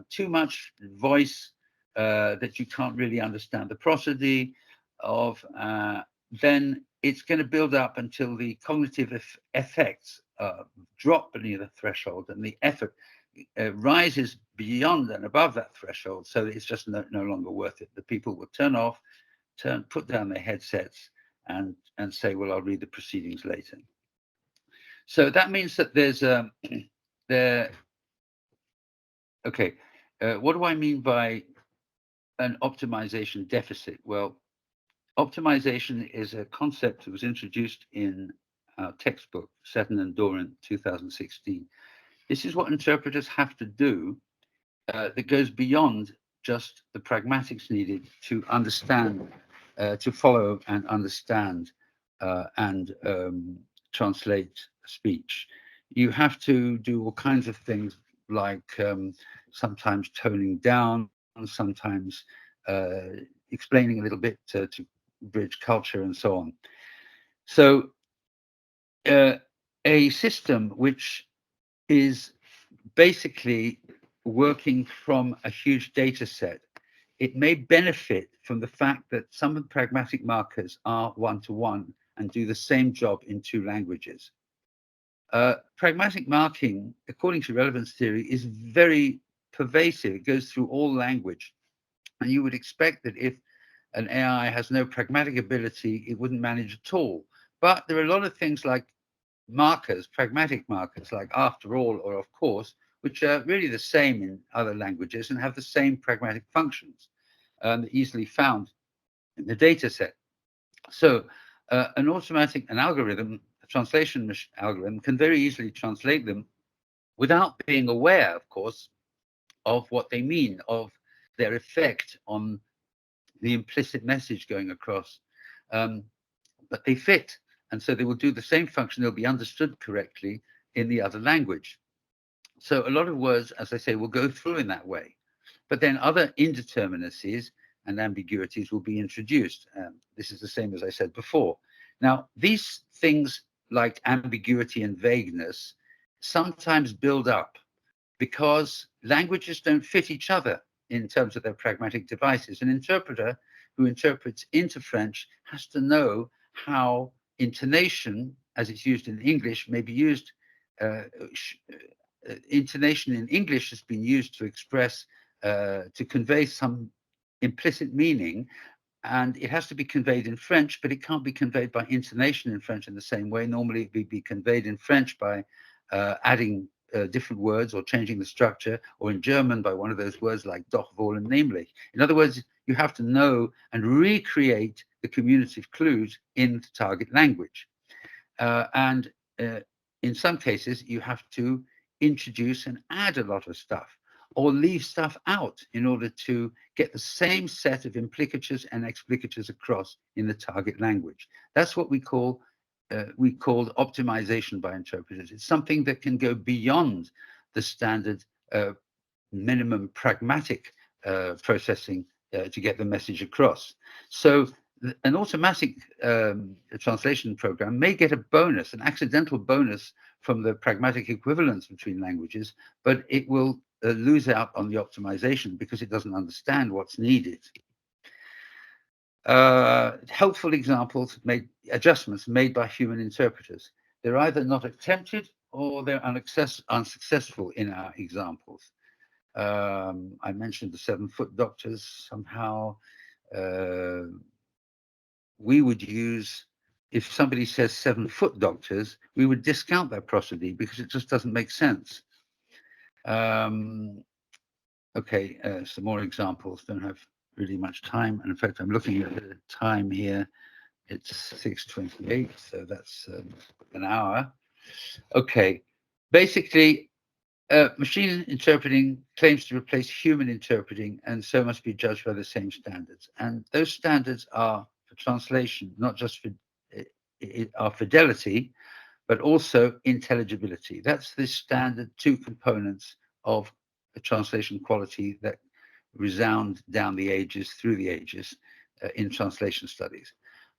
too much voice that you can't really understand the prosody of, then it's going to build up until the cognitive effects drop beneath the threshold and the effort rises beyond and above that threshold, so that it's just no longer worth it. The people will turn off, put down their headsets, and say, well, I'll read the proceedings later. So that means that there's okay, what do I mean by an optimization deficit? Well, optimization is a concept that was introduced in our textbook, Setton and Doran, 2016. This is what interpreters have to do that goes beyond just the pragmatics needed to understand, to follow and understand and translate speech. You have to do all kinds of things, like sometimes toning down, sometimes explaining a little bit to bridge culture and so on. So a system which is basically working from a huge data set, it may benefit from the fact that some of the pragmatic markers are one-to-one and do the same job in two languages. Pragmatic marking, according to relevance theory, is very pervasive. It goes through all language. And you would expect that if an AI has no pragmatic ability, it wouldn't manage at all. But there are a lot of things like markers, pragmatic markers, like after all or of course, which are really the same in other languages and have the same pragmatic functions, easily found in the data set. So an algorithm, a translation algorithm, can very easily translate them without being aware, of course, of what they mean, of their effect on the implicit message going across. But they fit, and so they will do the same function. They'll be understood correctly in the other language. So a lot of words, as I say, will go through in that way. But then other indeterminacies and ambiguities will be introduced. This is the same as I said before. Now, these things like ambiguity and vagueness sometimes build up because languages don't fit each other in terms of their pragmatic devices. An interpreter who interprets into French has to know how intonation, as it's used in English, may be used. Intonation in English has been used to express, to convey some implicit meaning, and it has to be conveyed in French, but it can't be conveyed by intonation in French in the same way. Normally, it would be conveyed in French by adding different words or changing the structure, or in German by one of those words like doch, wohl, and nämlich. In other words, you have to know and recreate the communicative clues in the target language. And in some cases, you have to introduce and add a lot of stuff, or leave stuff out in order to get the same set of implicatures and explicatures across in the target language. That's what we called optimization by interpreters. It's something that can go beyond the standard minimum pragmatic processing to get the message across. So an automatic translation program may get a bonus, an accidental bonus from the pragmatic equivalence between languages, but it will lose out on the optimization because it doesn't understand what's needed. Helpful examples, adjustments made by human interpreters. They're either not attempted or they're unsuccessful in our examples. I mentioned the 7-foot doctors. Somehow we would use, if somebody says 7-foot doctors, we would discount that prosody because it just doesn't make sense. Okay, some more examples. Don't have really much time. And in fact, I'm looking at the time here. It's 6:28, so that's an hour. Okay, basically, machine interpreting claims to replace human interpreting, and so must be judged by the same standards. And those standards are for translation, not just for our fidelity, but also intelligibility. That's the standard 2 components of the translation quality that resound down the ages, through the ages, in translation studies.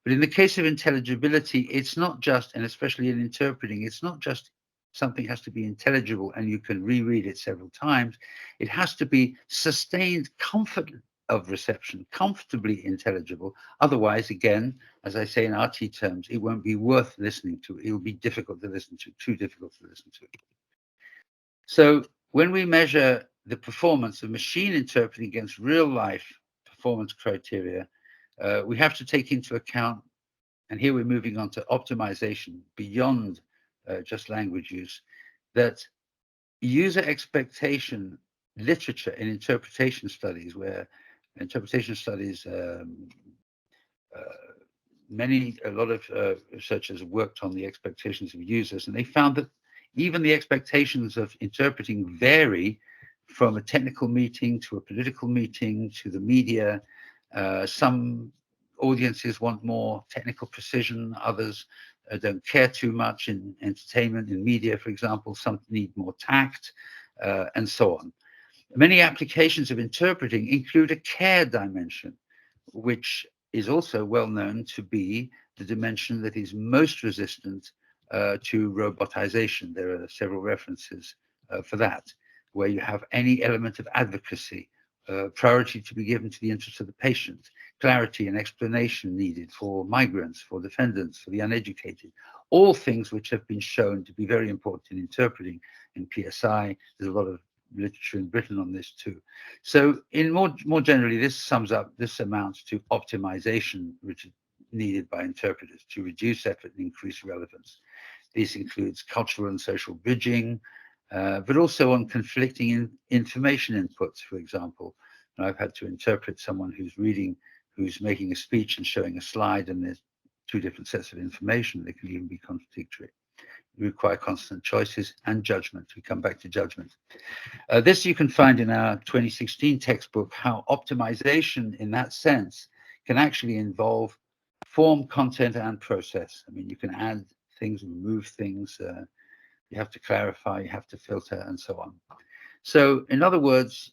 But in the case of intelligibility, it's not just, and especially in interpreting, it's not just something has to be intelligible and you can reread it several times. It has to be sustained comfort of reception, comfortably intelligible. Otherwise, again, as I say in RT terms, it won't be worth listening to. It will be difficult to listen to, too difficult to listen to. So when we measure the performance of machine interpreting against real life performance criteria, we have to take into account, and here we're moving on to optimization beyond just language use, that user expectation literature in interpretation studies, where interpretation studies, a lot of researchers have worked on the expectations of users, and they found that even the expectations of interpreting vary from a technical meeting to a political meeting to the media. Some audiences want more technical precision, others don't care too much in entertainment, in media, for example. Some need more tact, and so on. Many applications of interpreting include a care dimension, which is also well known to be the dimension that is most resistant to robotization. There are several references for that, where you have any element of advocacy, priority to be given to the interests of the patient, clarity and explanation needed for migrants, for defendants, for the uneducated, all things which have been shown to be very important in interpreting in PSI. There's a lot of literature in Britain on this too. So in more generally, this amounts to optimization, which is needed by interpreters to reduce effort and increase relevance. This includes cultural and social bridging, but also on conflicting information inputs, for example. And I've had to interpret someone who's making a speech and showing a slide, and there's 2 different sets of information that can even be contradictory. We require constant choices and judgment. We come back to judgment. This you can find in our 2016 textbook, how optimization in that sense can actually involve form, content, and process. I mean, you can add things, remove things, you have to clarify, you have to filter, and so on. So in other words,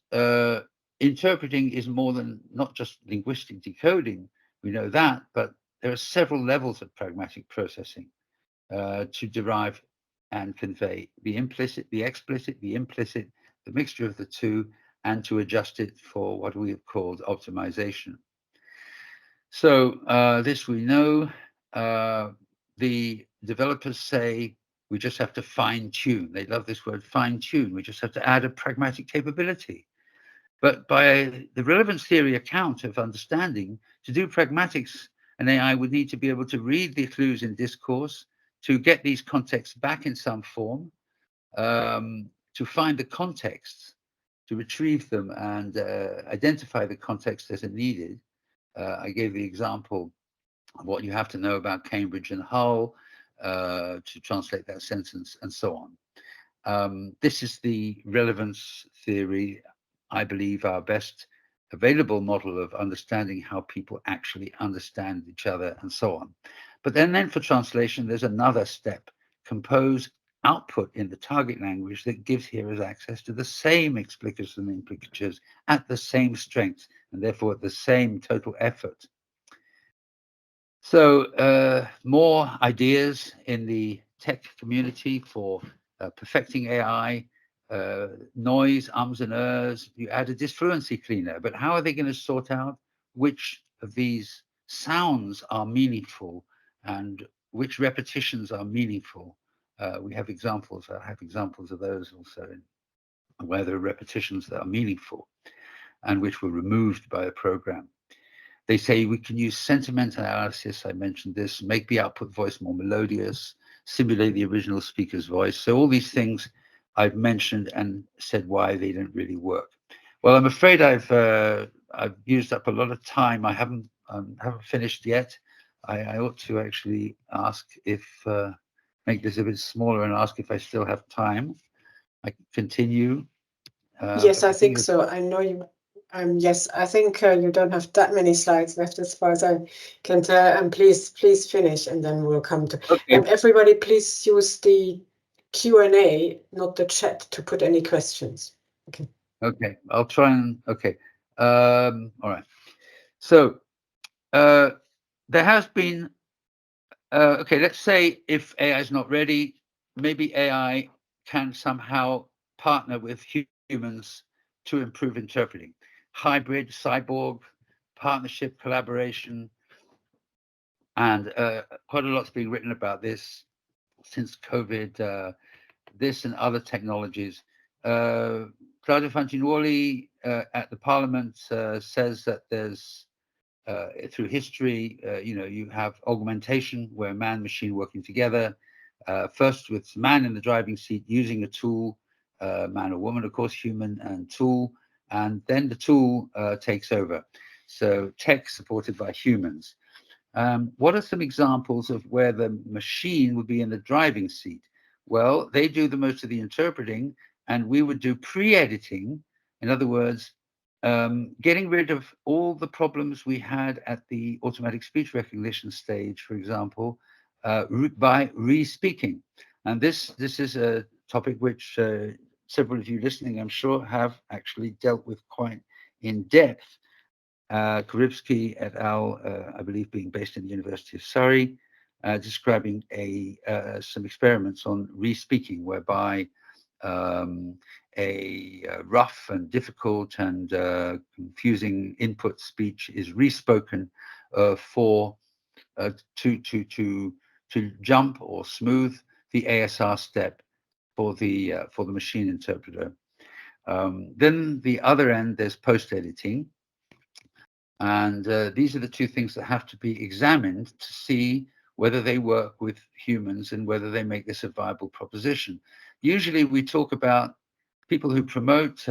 interpreting is more than not just linguistic decoding. We know that, but there are several levels of pragmatic processing to derive and convey the implicit, the explicit, the implicit, the mixture of the two, and to adjust it for what we have called optimization. So this we know. The developers say we just have to fine tune. They love this word, fine tune. We just have to add a pragmatic capability. But by the relevance theory account of understanding, to do pragmatics, an AI would need to be able to read the clues in discourse, to get these contexts back in some form, to find the contexts, to retrieve them and identify the context as it needed. I gave the example of what you have to know about Cambridge and Hull to translate that sentence, and so on. This is the relevance theory, I believe, our best available model of understanding how people actually understand each other and so on. But then for translation, there's another step: compose output in the target language that gives hearers access to the same explicitors and implicatures at the same strength, and therefore at the same total effort. So more ideas in the tech community for perfecting AI, noise, ums and ers. You add a disfluency cleaner, but how are they going to sort out which of these sounds are meaningful and which repetitions are meaningful? We have examples. I have examples of those also, where there are repetitions that are meaningful and which were removed by the program. They say we can use sentiment analysis, I mentioned this, make the output voice more melodious, simulate the original speaker's voice. So all these things I've mentioned and said why they don't really work. Well, I'm afraid I've used up a lot of time. I haven't finished yet. I ought to actually ask if, make this a bit smaller and ask if I still have time. I can continue. Yes, I think so. I know you. Yes, I think you don't have that many slides left, as far as I can tell. And please finish, and then we'll come to. Okay. Everybody, please use the Q&A, not the chat, to put any questions. Okay. Okay, I'll try and. Okay. All right. So there has been. Okay, let's say if AI is not ready, maybe AI can somehow partner with humans to improve interpreting. Hybrid, cyborg, partnership, collaboration, and quite a lot's been written about this since COVID. This and other technologies. Claudio Fantinuoli at the Parliament says that there's through history, you have augmentation where man machine working together. First with man in the driving seat using a tool, man or woman, of course, human and tool, and then the tool takes over. So tech supported by humans. What are some examples of where the machine would be in the driving seat? Well, they do the most of the interpreting, and we would do pre-editing. In other words, getting rid of all the problems we had at the automatic speech recognition stage, for example, by re-speaking. And this is a topic which several of you listening, I'm sure, have actually dealt with quite in depth. Karibsky et al., I believe, being based in the University of Surrey, describing some experiments on re-speaking, whereby a rough and difficult and confusing input speech is re-spoken to jump or smooth the ASR step for the machine interpreter. Then the other end, there's post-editing. And these are the two things that have to be examined to see whether they work with humans and whether they make this a viable proposition. Usually we talk about people who promote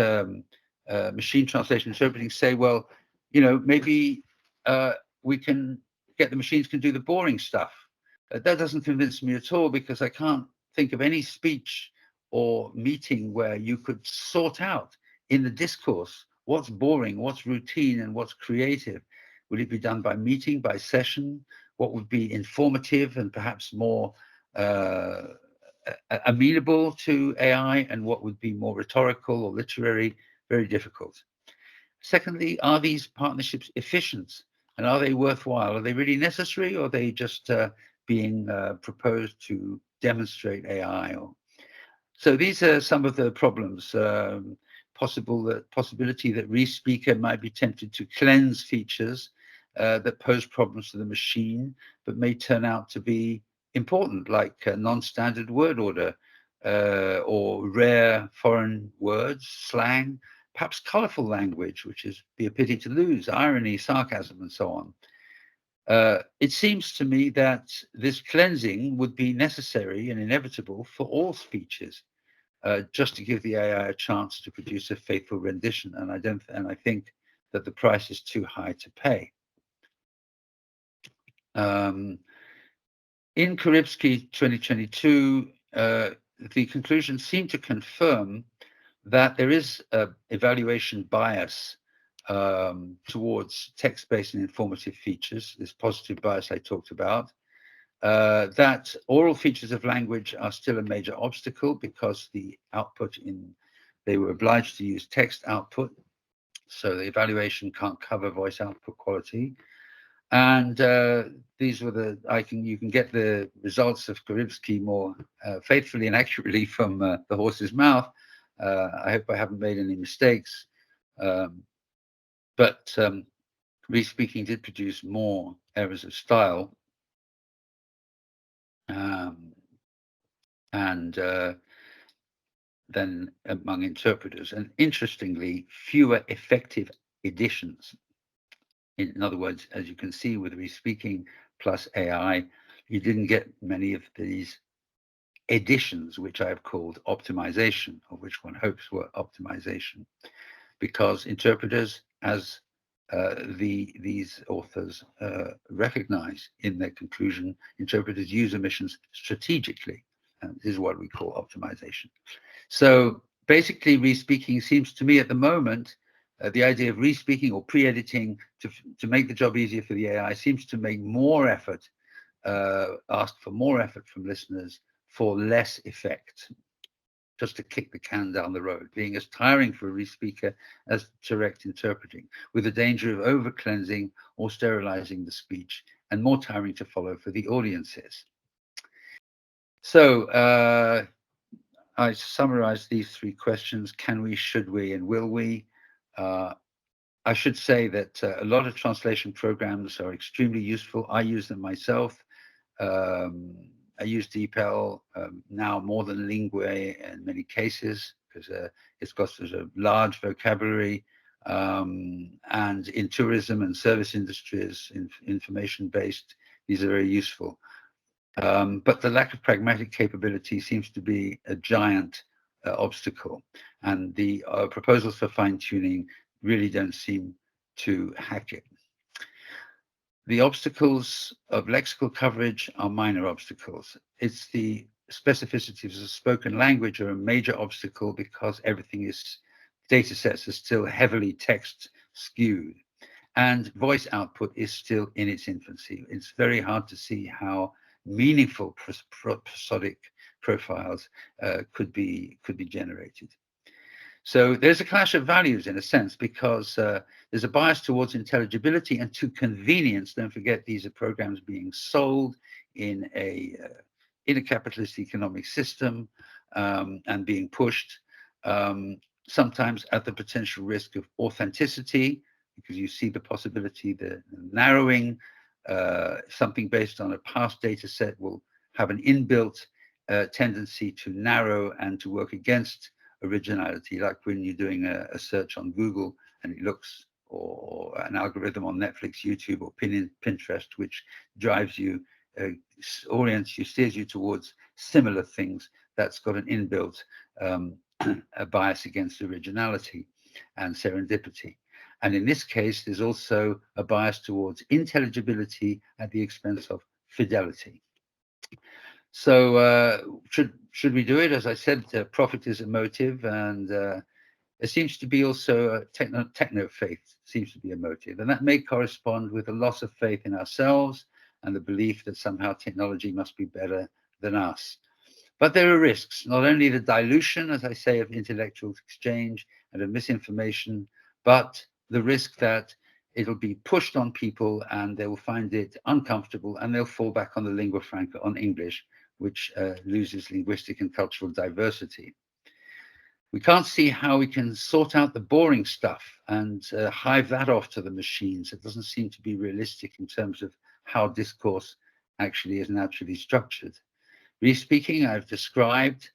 machine translation interpreting say, well, maybe we can get the machines can do the boring stuff. That doesn't convince me at all, because I can't think of any speech or meeting where you could sort out in the discourse what's boring, what's routine, and what's creative. Would it be done by meeting, by session? What would be informative and perhaps more amenable to AI, and what would be more rhetorical or literary? Very difficult. Secondly, are these partnerships efficient, and are they worthwhile? Are they really necessary, or are they just being proposed to demonstrate AI? So these are some of the problems. Possibility that re-speaker might be tempted to cleanse features that pose problems to the machine, but may turn out to be important, like non-standard word order or rare foreign words, slang, perhaps colorful language, which is be a pity to lose, irony, sarcasm, and so on. It seems to me that this cleansing would be necessary and inevitable for all speeches, just to give the AI a chance to produce a faithful rendition. And I think that the price is too high to pay. In Karibsky 2022, the conclusions seem to confirm that there is an evaluation bias towards text-based and informative features, this positive bias I talked about, that oral features of language are still a major obstacle because the output they were obliged to use text output, so the evaluation can't cover voice output quality. And these were you can get the results of Karibsky more faithfully and accurately from the horse's mouth. I hope I haven't made any mistakes. But re-speaking did produce more errors of style. Than among interpreters, and interestingly, fewer effective editions. In other words, as you can see with re-speaking plus AI, you didn't get many of these editions, which I've called optimization, or which one hopes were optimization, because interpreters, as these authors recognize in their conclusion, interpreters use omissions strategically. And this is what we call optimization. So basically, re-speaking seems to me at the moment, the idea of re-speaking or pre-editing to make the job easier for the AI seems to make more effort, ask for more effort from listeners for less effect, just to kick the can down the road, being as tiring for a re-speaker as direct interpreting, with the danger of over-cleansing or sterilizing the speech, and more tiring to follow for the audiences. So I summarized these three questions: can we, should we, and will we? I should say that a lot of translation programs are extremely useful. I use them myself. I use DeepL now more than Lingue in many cases, because it's got such a large vocabulary, and in tourism and service industries, information-based, these are very useful. But the lack of pragmatic capability seems to be a giant obstacle, and the proposals for fine-tuning really don't seem to hack it. The obstacles of lexical coverage are minor obstacles. It's the specificities of spoken language are a major obstacle because data sets are still heavily text skewed, and voice output is still in its infancy. It's very hard to see how meaningful prosodic profiles could be generated. So there's a clash of values in a sense, because there's a bias towards intelligibility and to convenience. Don't forget, these are programs being sold in a capitalist economic system, and being pushed, sometimes at the potential risk of authenticity, because you see the possibility that narrowing something based on a past data set will have an inbuilt tendency to narrow and to work against originality, like when you're doing a search on Google and it looks, or an algorithm on Netflix, YouTube, or Pinterest, which drives you, orients you, steers you towards similar things. That's got an inbuilt a bias against originality and serendipity. And in this case, there's also a bias towards intelligibility at the expense of fidelity. So should we do it? As I said, profit is a motive, and there seems to be also techno faith seems to be a motive, and that may correspond with a loss of faith in ourselves and the belief that somehow technology must be better than us. But there are risks, not only the dilution, as I say, of intellectual exchange and of misinformation, but the risk that it'll be pushed on people and they will find it uncomfortable and they'll fall back on the lingua franca, on English, which loses linguistic and cultural diversity. We can't see how we can sort out the boring stuff and hive that off to the machines. It doesn't seem to be realistic in terms of how discourse actually is naturally structured. Re-speaking, I've described.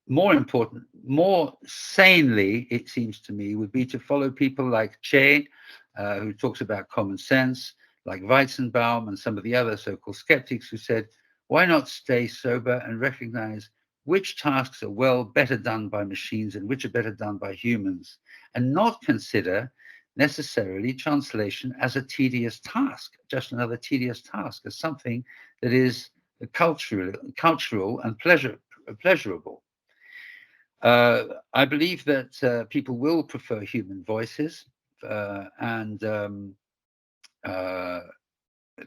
More important, more sanely, it seems to me, would be to follow people like Che, who talks about common sense, like Weizenbaum and some of the other so-called skeptics who said, why not stay sober and recognize which tasks are better done by machines and which are better done by humans, and not consider necessarily translation as a tedious task, just another tedious task, as something that is cultural and pleasurable. I believe that people will prefer human voices, and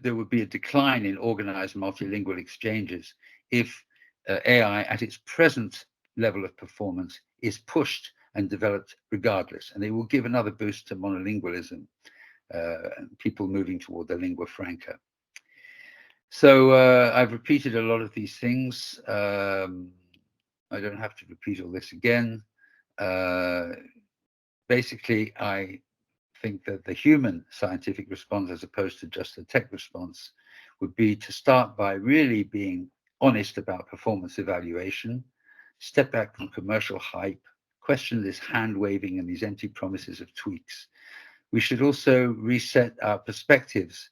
there would be a decline in organized multilingual exchanges if AI at its present level of performance is pushed and developed regardless. And they will give another boost to monolingualism, people moving toward the lingua franca. So I've repeated a lot of these things. I don't have to repeat all this again. Basically, I think that the human scientific response, as opposed to just the tech response, would be to start by really being honest about performance evaluation, step back from commercial hype, question this hand waving and these empty promises of tweaks. We should also reset our perspectives,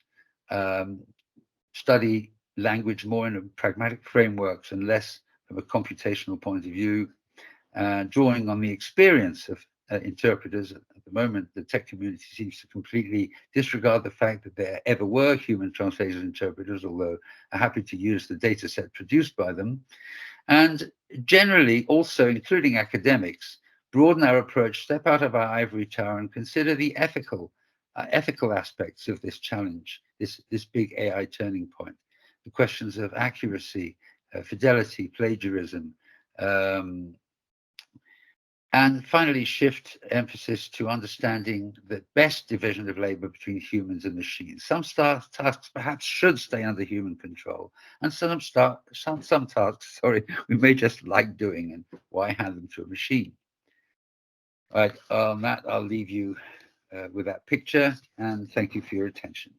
study language more in a pragmatic frameworks and less from a computational point of view, drawing on the experience of interpreters. At the moment, the tech community seems to completely disregard the fact that there ever were human translators and interpreters, although are happy to use the data set produced by them. And generally, also including academics, broaden our approach, step out of our ivory tower and consider the ethical aspects of this challenge, this big AI turning point. The questions of accuracy, fidelity, plagiarism, and finally, shift emphasis to understanding the best division of labor between humans and machines. Some tasks perhaps should stay under human control, and some tasks, we may just like doing, and why hand them to a machine? All right, on that, I'll leave you with that picture, and thank you for your attention.